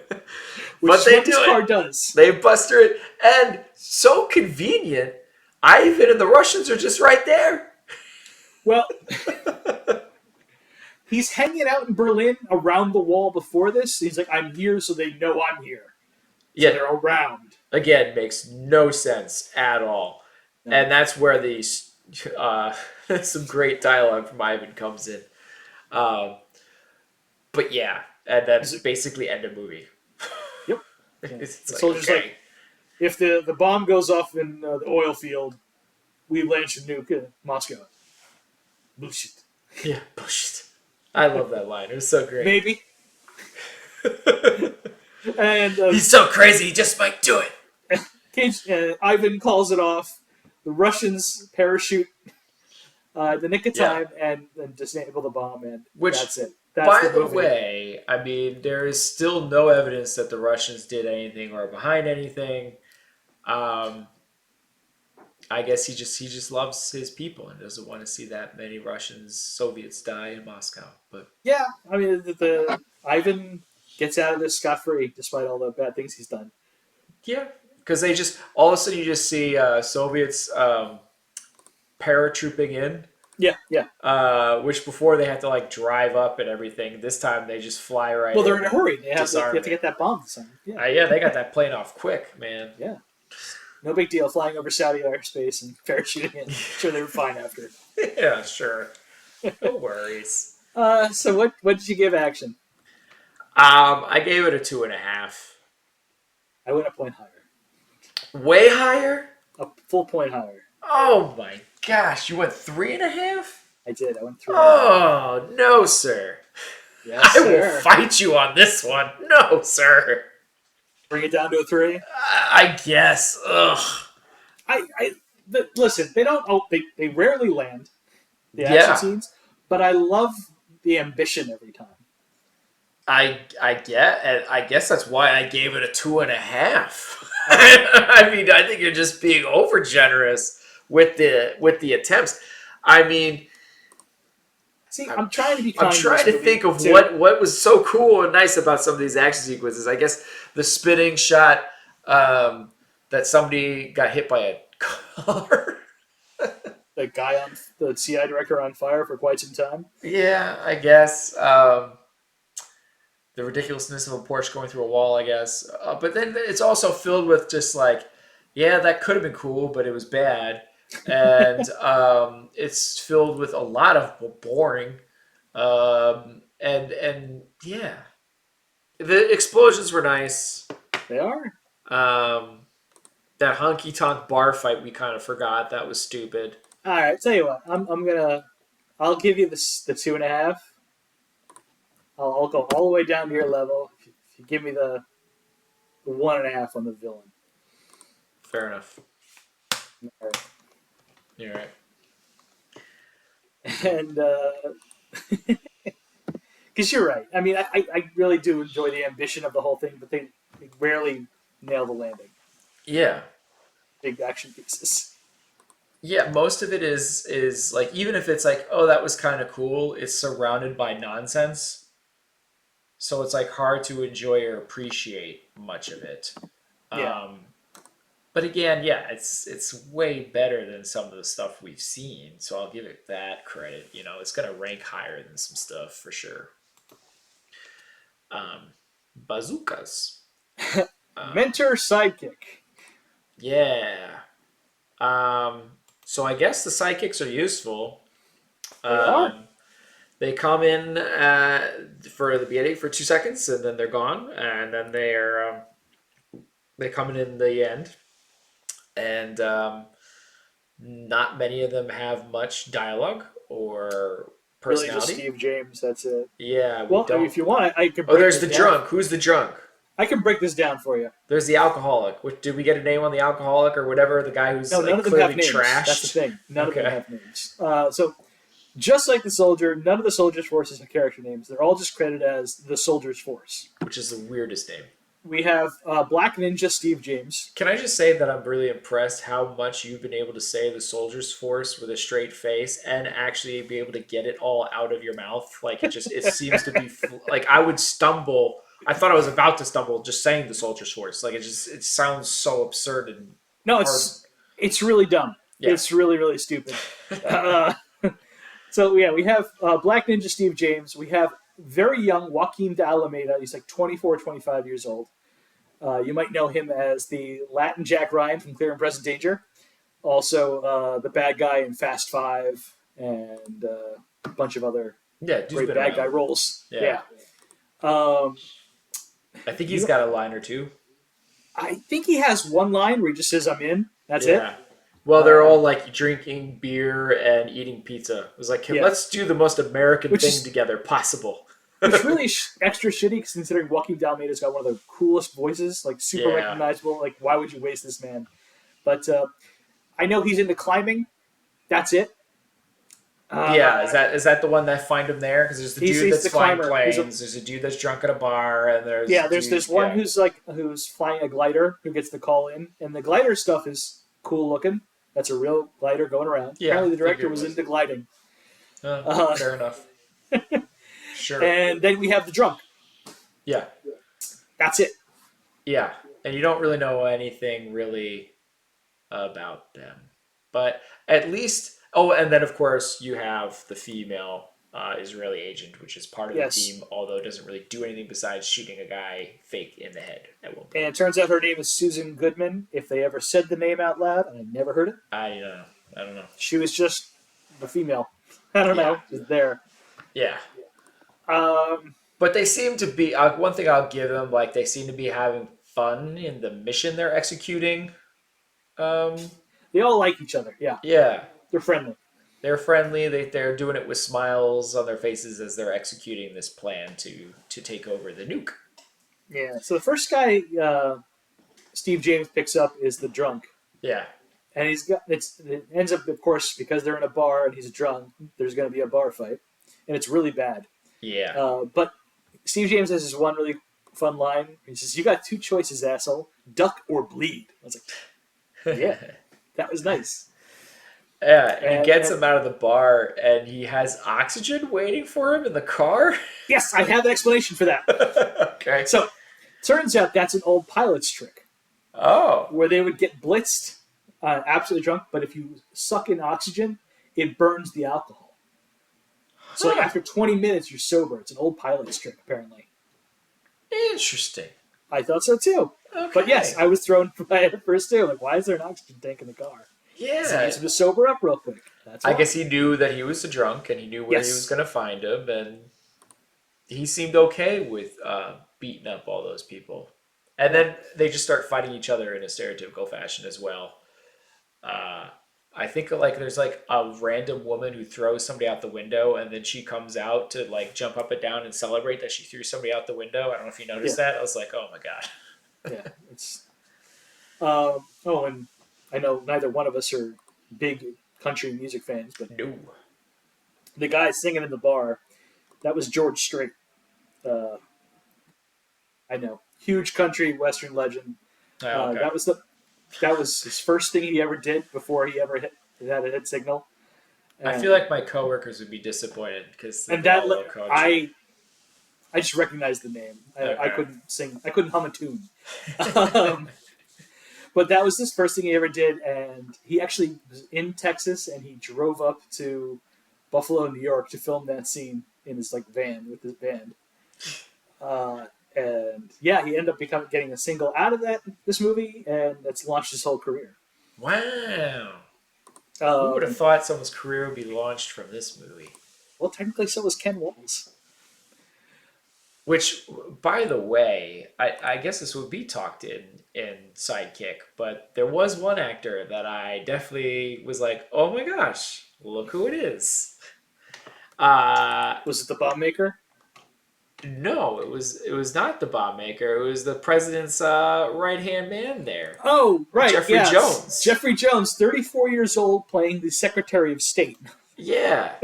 But is they what this do car it. does. They buster it. And so convenient. Ivan and the Russians are just right there. Well, he's hanging out in Berlin around the wall before this. He's like, I'm here so they know I'm here. So Yeah. they're around. Again, makes no sense at all. No. And that's where these some great dialogue from Ivan comes in. Um, but yeah, and that's basically end of movie. Yep. It's The like, soldier's okay. like, if the bomb goes off in the oil field, we launch a nuke in Moscow. Bullshit. Yeah, bullshit. I love that line. It was so great. Maybe. And He's so crazy, he just might do it. Ivan calls it off. The Russians parachute the nick of Yeah. time and disable the bomb, and Which, that's it. That's by the movie. way, I mean, there is still no evidence that the Russians did anything or behind anything. I guess he just loves his people and doesn't want to see that many Russians, Soviets die in Moscow. But Yeah, I mean, the Ivan gets out of this scot free despite all the bad things he's done. yeah, because they just all of a sudden you just see Soviets paratrooping in. Yeah, yeah. Which before they had to like drive up and everything. This time they just fly right. Well, they're in in a hurry. They have disarm to it. get that bomb this time. Yeah, Yeah, they got that plane off quick, man. yeah. No big deal. Flying over Saudi airspace and parachuting in. Sure, they were fine after. Yeah, sure. No worries. So what did you give action? I gave it a 2.5. I went a point higher. Way higher? A full point higher. Oh my gosh, you went 3.5? I did. I went through. Oh no, sir. Yes, I sir. will fight you on this one. No, sir. Bring it down to a 3. I guess. Ugh. Listen, they don't. Oh, they rarely land the action Yeah. scenes, but I love the ambition every time. I guess that's why I gave it a 2.5. I mean, I think you're just being over generous with the attempts. I mean, See, I'm trying to be kind. I'm trying to think of too. what was so cool and nice about some of these action sequences. I guess the spinning shot that somebody got hit by a car. The guy on the CI director on fire for quite some time. Yeah, I guess. The ridiculousness of a Porsche going through a wall, I guess. But then it's also filled with just like, yeah, that could have been cool, but it was bad. And it's filled with a lot of boring. And yeah, the explosions were nice. They are. That honky tonk bar fight we kind of forgot. That was stupid. All right. Tell you what, I'll give you the 2.5. I'll go all the way down to your level if you give me the 1.5 on the villain. Fair enough. All right. You're right. And because you're right. I mean, I really do enjoy the ambition of the whole thing, but they rarely nail the landing. Yeah. Big action pieces. Yeah, most of it is like even if it's like, oh, that was kind of cool, it's surrounded by nonsense. So it's like hard to enjoy or appreciate much of it. Yeah. Um, but again, yeah, it's way better than some of the stuff we've seen. So I'll give it that credit. You know, it's gonna rank higher than some stuff for sure. Um, bazookas. Um, Mentor sidekick. yeah. Um, so I guess the sidekicks are useful. They are. Um, they come in for the beginning for 2 seconds, and then they're gone, and then they come in the end, and not many of them have much dialogue or Really just personality. Steve James. That's it. Yeah, we Well, don't. if you want, I can Oh, break there's this the down. drunk. Who's the drunk? I can break this down for you. There's the alcoholic. Did we get a name on the alcoholic or whatever? The guy who's No, none like of them have clearly names. That's the trashed. thing. None of them Okay, have names. So just like the soldier, none of the soldiers' forces have character names. They're all just credited as the soldier's force. which is the weirdest name. We have Black Ninja Steve James. Can I just say that I'm really impressed how much you've been able to say the soldier's force with a straight face and actually be able to get it all out of your mouth. Like it seems to be like I would stumble. I thought I was about to stumble just saying the soldier's force. Like it sounds so absurd and No, hard. it's really dumb. Yeah, It's really stupid. Uh, so yeah, we have Black Ninja Steve James. We have very young Joaquin de Alameda. He's like 24, 25 years old. You might know him as the Latin Jack Ryan from Clear and Present Danger. Also, the bad guy in Fast Five and a bunch of other yeah, dude's great been bad guy around. roles. Yeah, Yeah. Um, I think he's you, got a line or two. I think he has one line where he just says, "I'm in." That's it. Yeah. Well, they're Uh, all like drinking beer and eating pizza. It was like, "Hey, yeah, let's do the most American which thing is together possible." really extra shitty considering Joaquin Dalmeida's got one of the coolest voices, like super Yeah. recognizable. Like, why would you waste this man? But I know he's into climbing. That's it. Yeah, Uh, is that the one that find him there? Because there's the dude he's that's the flying climber. planes. There's a dude that's drunk at a bar, and there's Yeah, a there's dude. this one Yeah, who's flying a glider who gets the call in, and the glider stuff is cool looking. That's a real glider going around. yeah. Apparently, the director Figured it was was. into gliding. Uh, Fair enough. Sure. and then we have the drunk. Yeah, That's it. yeah. And you don't really know anything really about them, but at least. Oh, and then of course you have the female Israeli agent, which is part of the Yes. team, although it doesn't really do anything besides shooting a guy fake in the head at one And point. it turns out her name is Susan Goodman. If they ever said the name out loud, and I never heard it, I don't know. I don't know. she was just the female. I don't Yeah, know, just there. yeah. Um, But they seem to be one thing I'll give them. Like they seem to be having fun in the mission they're executing. Um, they all like each other. Yeah, yeah, they're friendly. they're friendly. They're doing it with smiles on their faces as they're executing this plan to take over the nuke. Yeah. So the first guy Steve James picks up is the drunk, Yeah, and it ends up, of course, because they're in a bar and he's drunk. There's going to be a bar fight, and it's really bad. yeah. But Steve James has this one really fun line. He says, "You got two choices, asshole: duck or bleed." I was like, "Yeah, that was nice." Yeah, and he gets And him out of the bar, and he has oxygen waiting for him in the car. yes, I have an explanation for that. Okay. So turns out that's an old pilot's trick Oh. where they would get blitzed, absolutely drunk, but if you suck in oxygen, it burns the alcohol. So like Huh. after 20 minutes, you're sober. It's an old pilot's trick, apparently. Interesting. I thought so too. Okay. But yes, I was thrown by it at first too. Like, why is there an oxygen tank in the car? So he Yeah. needs to sober up real quick. That's I why. guess he knew that he was a drunk, and he knew where he was Yes. going to find him, and he seemed okay with beating up all those people. And Yeah. then they just start fighting each other in a stereotypical fashion as well. Uh, I think like there's like a random woman who throws somebody out the window, and then she comes out to like jump up and down and celebrate that she threw somebody out the window. I don't know if you Yeah. noticed that. I was like, oh my god. Yeah. It's. Oh, and I know neither one of us are big country music fans, but No. the guy singing in the bar, that was George Strait. Uh, I know, huge country western legend. Oh, okay. That was his first thing he ever did before he ever had a hit signal, I feel and like my coworkers would be disappointed because and they that all love country. I just recognized the name. I Okay. couldn't sing. I couldn't hum a tune. Um, but that was his first thing he ever did, and he actually was in Texas, and he drove up to Buffalo, New York, to film that scene in his like van with his band. Uh, and yeah, he ended up getting a single out of this movie, and that's launched his whole career. Wow. Who would have Um, thought someone's career would be launched from this movie? well, technically, so was Ken Walls. Which, by the way, I guess this would be talked in Sidekick, but there was one actor that I definitely was like, oh my gosh, look who it is. Uh, Was it the bomb maker? no, it was not the bomb maker. It was the president's right hand man there, Oh, right, Jeffrey yes, Jones. Jeffrey Jones, 34 years old, playing the Secretary of State. Yeah.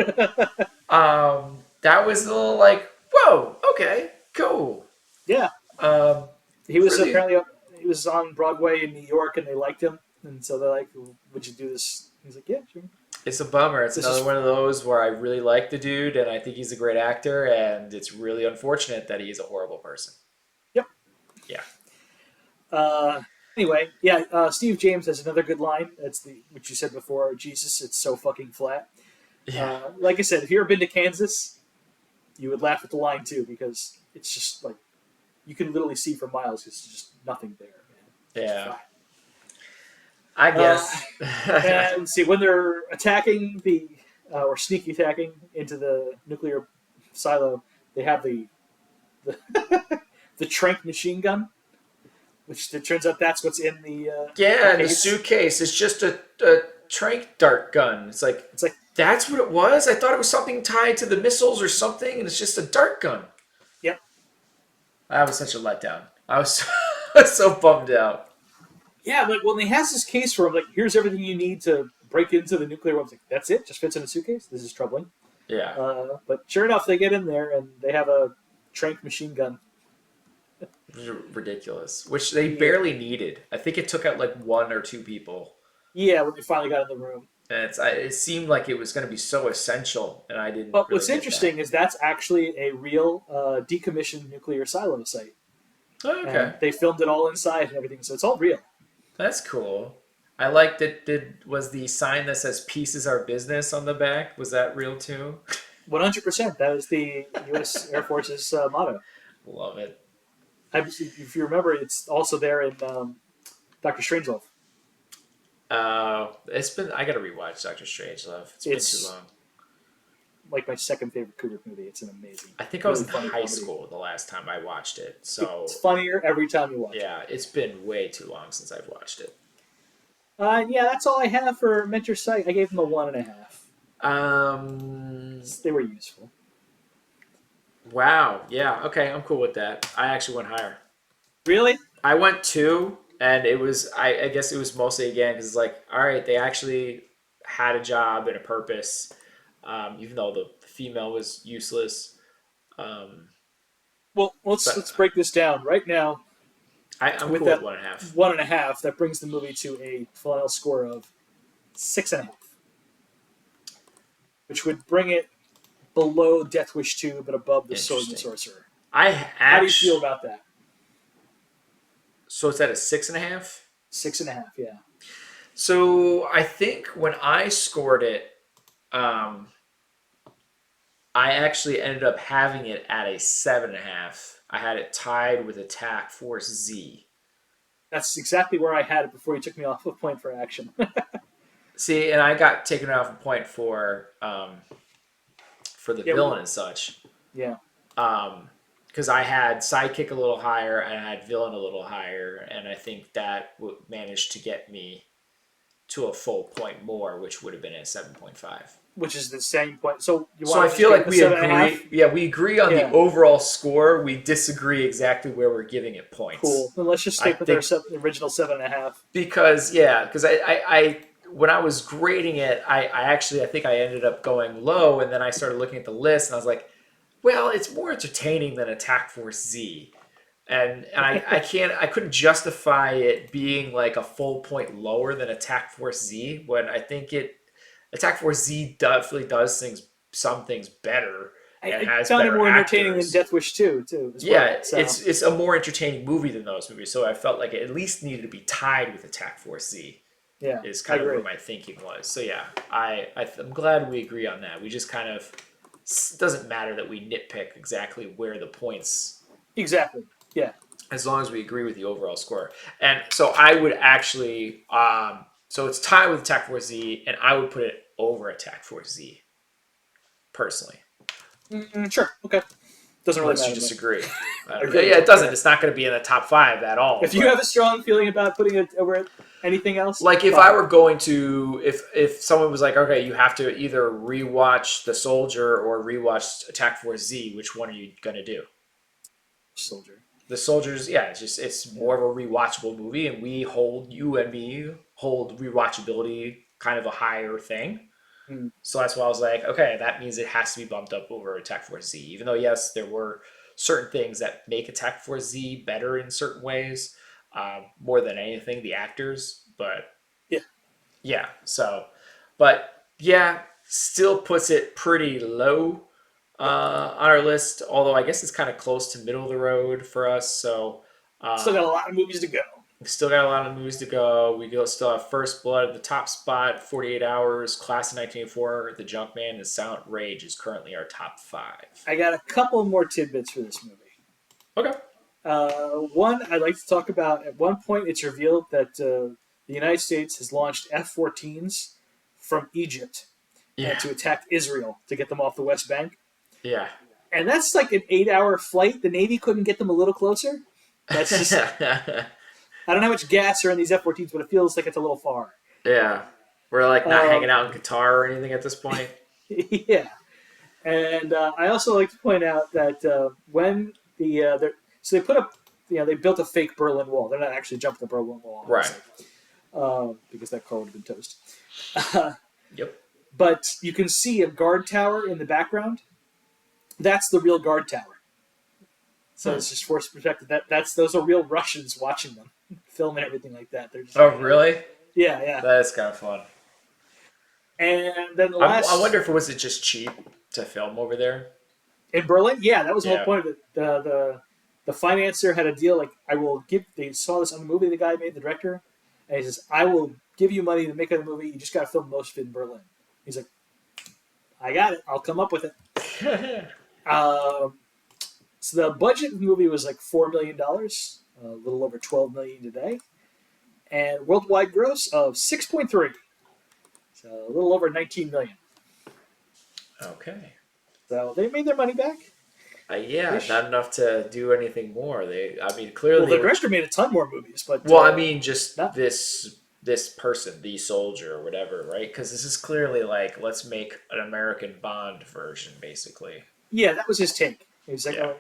That was a little like, whoa, okay, cool. Yeah, Um, he was really, apparently he was on Broadway in New York, and they liked him, and so they're like, "Would you do this?" He's like, "Yeah, sure." it's a bummer. It's This another is one of those where I really like the dude and I think he's a great actor, and it's really unfortunate that he's a horrible person. yep. Yeah. Uh, anyway, yeah. Steve James has another good line. That's the which you said before. Jesus, it's so fucking flat. Yeah. Like I said, if you ever been to Kansas, you would laugh at the line too because it's just like you can literally see for miles. It's just nothing there, man. Just Yeah. flat. I Uh, guess. and see when they're attacking or sneaky attacking into the nuclear silo, they have the, the trank machine gun, which it turns out that's what's in the Yeah, and the case. suitcase is just a trank dart gun. It's like, It's like, that's what it was? I thought it was something tied to the missiles or something, and it's just a dart gun. yep, That was such a letdown. I was so, I was so bummed out. yeah. Like when he has this case for him, like here's everything you need to break into the nuclear weapons. Like, that's it, just fits in a suitcase. This is troubling. Yeah. But sure enough, they get in there and they have a trank machine gun. Ridiculous. Which they Yeah, barely needed. I think it took out like one or two people. yeah. When they finally got in the room. And it seemed like it was going to be so essential, and I didn't But really what's get that. interesting is that's actually a real decommissioned nuclear silo site, Oh, okay, and they filmed it all inside and everything, so it's all real. that's cool. I liked it. Was the sign that says "Peace is our business" on the back? Was that real too? 100%. That is the U.S. Air Force's motto. Love it. If you remember, it's also there in Doctor Strangelove. It's been. I gotta rewatch Doctor Strangelove. It's been too It's long. like my second favorite Kubrick movie. It's an amazing, I think I was really in funny high comedy. school the last time I watched it. It's So funnier every time you watch it. yeah, it's been way too long since I've watched it. Yeah, that's all I have for Mentor Sight. I gave them a 1.5. Um. They were useful. Wow. Yeah. Okay. I'm cool with that. I actually went higher. Really? I went two, and it was. I guess it was mostly again because it's like, all right, they actually had a job and a purpose, even though the female was useless. Um, Well, let's but break this down right now. I'm With cool with that 1.5. 1.5, that brings the movie to a final score of 6.5, which would bring it below Death Wish 2, but above The Sword and the Interesting. Sorcerer. I How do you feel actually. about that? So it's at a 6.5. 6.5, yeah. So I think when I scored it, um, I actually ended up having it at a 7.5. I had it tied with Attack Force Z. That's exactly where I had it before you took me off of Point for Action. See, and I got taken off a point for the Yeah, villain and such. yeah. Because I had sidekick a little higher and I had villain a little higher, and I think that managed to get me to a full point more, which would have been at 7.5. Which is the same point. So you So want I to just feel give it like the we 7.5? agree. Yeah, we agree on the Yeah, overall score. We disagree exactly where we're giving it points. cool. Then let's just I stick with our think original 7.5. because I when I was grading it, I think I ended up going low, and then I started looking at the list, and I was like, well, it's more entertaining than Attack Force Z. I couldn't justify it being like a full point lower than Attack Force Z when I think it Attack Force Z definitely does some things better and I has found it better more entertaining than actors. Death Wish 2 too, as well. Yeah, So it's a more entertaining movie than those movies, so I felt like it at least needed to be tied with Attack Force Z. yeah, Is I kind of where agree. my thinking was. So yeah, I'm glad we agree on that. We just kind of it doesn't matter that we nitpick exactly where the points Exactly. Yeah. as long as we agree with the overall score. And so I would actually, so it's tied with Attack Force Z, and I would put it over Attack Force Z personally, Sure. Okay. Doesn't really unless you matter to me. disagree. I I don't know. really Yeah, it don't doesn't. care. It's not going to be in the top five at all. If you have But a strong feeling about putting it over anything else, like, if I fine. were going to, if someone was like, okay, you have to either rewatch The Soldier or rewatch Attack Force Z, which one are you going to do? Soldier. The Soldiers, yeah, it's Yeah. more of a rewatchable movie, and we hold you and me hold rewatchability kind of a higher thing. Mm. So that's why I was like, okay, that means it has to be bumped up over Attack Force Z. Even though yes, there were certain things that make Attack Force Z better in certain ways, more than anything, the actors. But Yeah. yeah, so, but yeah, still puts it pretty low on our list. Although I guess it's kind of close to middle of the road for us. So Still uh, got a lot of movies to go. we've still got a lot of movies to go. Still have First Blood at the top spot, 48 Hours, Class of 1984, The Junkman, and Silent Rage is currently our top five. I got a couple more tidbits for this movie. Okay. One, I'd like to talk about. At one point, it's revealed that the United States has launched F-14s from Egypt and Yeah. to attack Israel to get them off the West Bank. Yeah. And that's like an 8-hour flight. The Navy couldn't get them a little closer. That's just, I don't know how much gas are in these F-14s, but it feels like it's a little far. Yeah. We're like not hanging Um, out in Qatar or anything at this point. yeah. And I also like to point out that when so they put up, they built a fake Berlin Wall. They're not actually jumping the Berlin Wall, Right. obviously, because that car would have been toast. Yep. But you can see a guard tower in the background. That's the real guard tower. So Hmm. it's just force perspective. Those are real Russians watching them film and everything like that. They're just Oh, hanging out. really? Yeah, yeah. That's kind of fun. And then the I last wonder if it was it just cheap to film over there. in Berlin, yeah, that was the whole Yeah. point of it. The financier had a deal like I will give. They saw this on the movie the guy made, the director, and he says, "I will give you money to make a movie. You just got to film most of it in Berlin." He's like, "I got it. I'll come up with it." Um, so the budget of the movie was like $4 million, a little over 12 million today, and worldwide gross of 6.3, so a little over 19 million. Okay. So they made their money back Yeah, ish. not enough to do anything more. I mean, Well, clearly the they were. director made a ton more movies, but Well, I mean, just not. this person, the soldier or whatever, right? Because this is clearly like, let's make an American Bond version, basically. Yeah, that was his take. He was like, Yeah.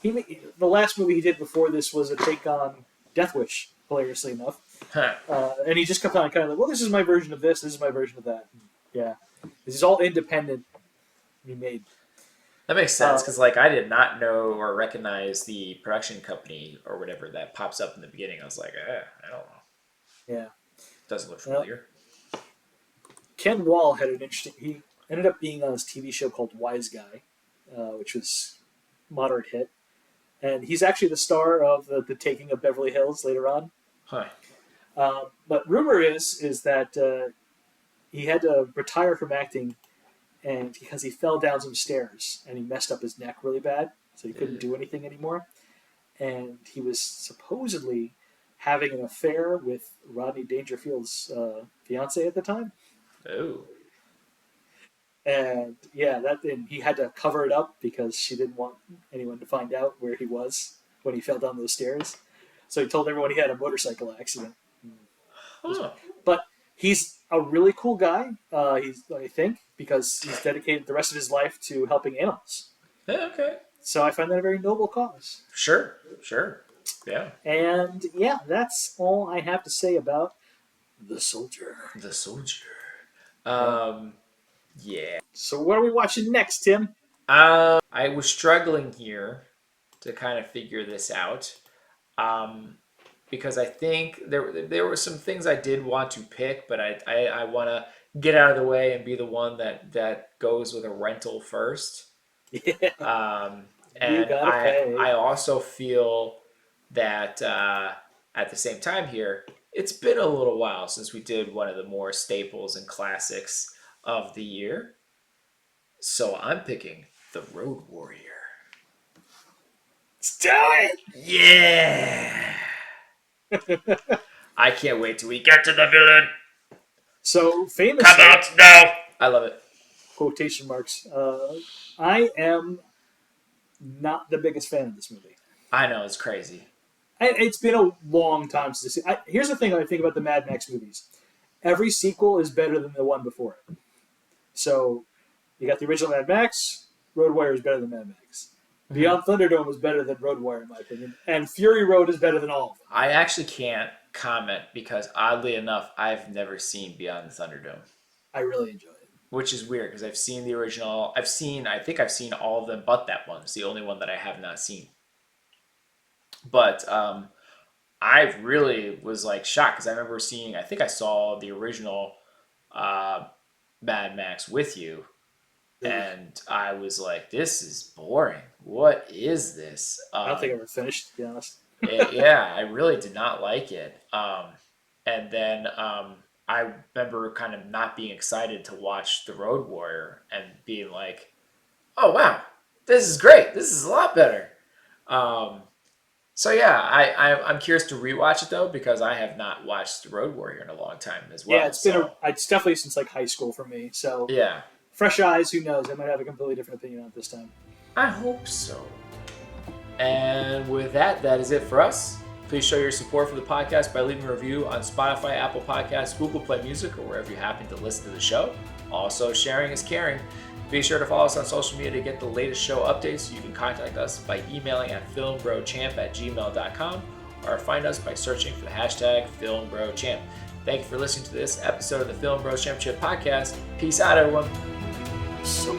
oh, the last movie he did before this was a take on Death Wish, hilariously enough, Huh. and he just kept on kind of like, well, this is my version of this, this is my version of that. Yeah, this is all independent. He made. That makes sense Uh, because, like, I did not know or recognize the production company or whatever that pops up in the beginning. I was like, I don't know. yeah. Doesn't look Uh, familiar. Ken Wall had an interesting. He ended up being on this TV show called Wise Guy, which was moderate hit, and he's actually the star of the Taking of Beverly Hills later on. Huh. But rumor is that he had to retire from acting and because he fell down some stairs and he messed up his neck really bad, so he couldn't do anything anymore. And he was supposedly having an affair with Rodney Dangerfield's fiance at the time. Oh. And yeah, and he had to cover it up because she didn't want anyone to find out where he was when he fell down those stairs. So he told everyone he had a motorcycle accident. Huh. But he's a really cool guy. I think, because he's dedicated the rest of his life to helping animals. Yeah, okay. So I find that a very noble cause. Sure. Sure. Yeah. And yeah, that's all I have to say about the soldier. The soldier. Yeah. Um. Yeah. So what are we watching next, Tim? I was struggling here to kind of figure this out. Um, because I think there were some things I did want to pick, but I want to get out of the way and be the one that goes with a rental first. Yeah, Um, you and gotta I pay. also feel that at the same time here, it's been a little while since we did one of the more staples and classics of the year. So I'm picking the Road Warrior. Let's do it. Yeah! I can't wait till we get to the villain. So Come famously, out now. I love it. quotation marks. I am not the biggest fan of this movie. I know it's crazy. It's been a long time since here's the thing I think about the Mad Max movies. Every sequel is better than the one before it. So you got the original Mad Max. Road Warrior is better than Mad Max. Mhm. Beyond Thunderdome is better than Road Warrior, in my opinion. And Fury Road is better than all of them. I actually can't comment because oddly enough, I've never seen Beyond the Thunderdome, I really enjoy it. which is weird because I've seen the original. I think I've seen all of them, but that one. It's the only one that I have not seen. But I really was like shocked because I remember seeing. I think I saw the original uh, Mad Max with you, Ugh. and I was like, "This is boring. What is this?" I don't think I ever finished, to be honest. Yeah, I really did not like it. And then I remember kind of not being excited to watch The Road Warrior and being like, "Oh wow, this is great. This is a lot better." Um, so yeah, I'm curious to rewatch it though because I have not watched The Road Warrior in a long time as Yeah, well. So it's definitely since like high school for me. So yeah, fresh eyes, who knows? I might have a completely different opinion on it this time. I hope so. And with that, that is it for us. Please show your support for the podcast by leaving a review on Spotify, Apple Podcasts, Google Play Music, or wherever you happen to listen to the show. Also, sharing is caring. Be sure to follow us on social media to get the latest show updates. You can contact us by emailing at filmbrochamp@gmail.com or find us by searching for the hashtag FilmBroChamp. Thank you for listening to this episode of the Film Bros Championship Podcast. Peace out, everyone. So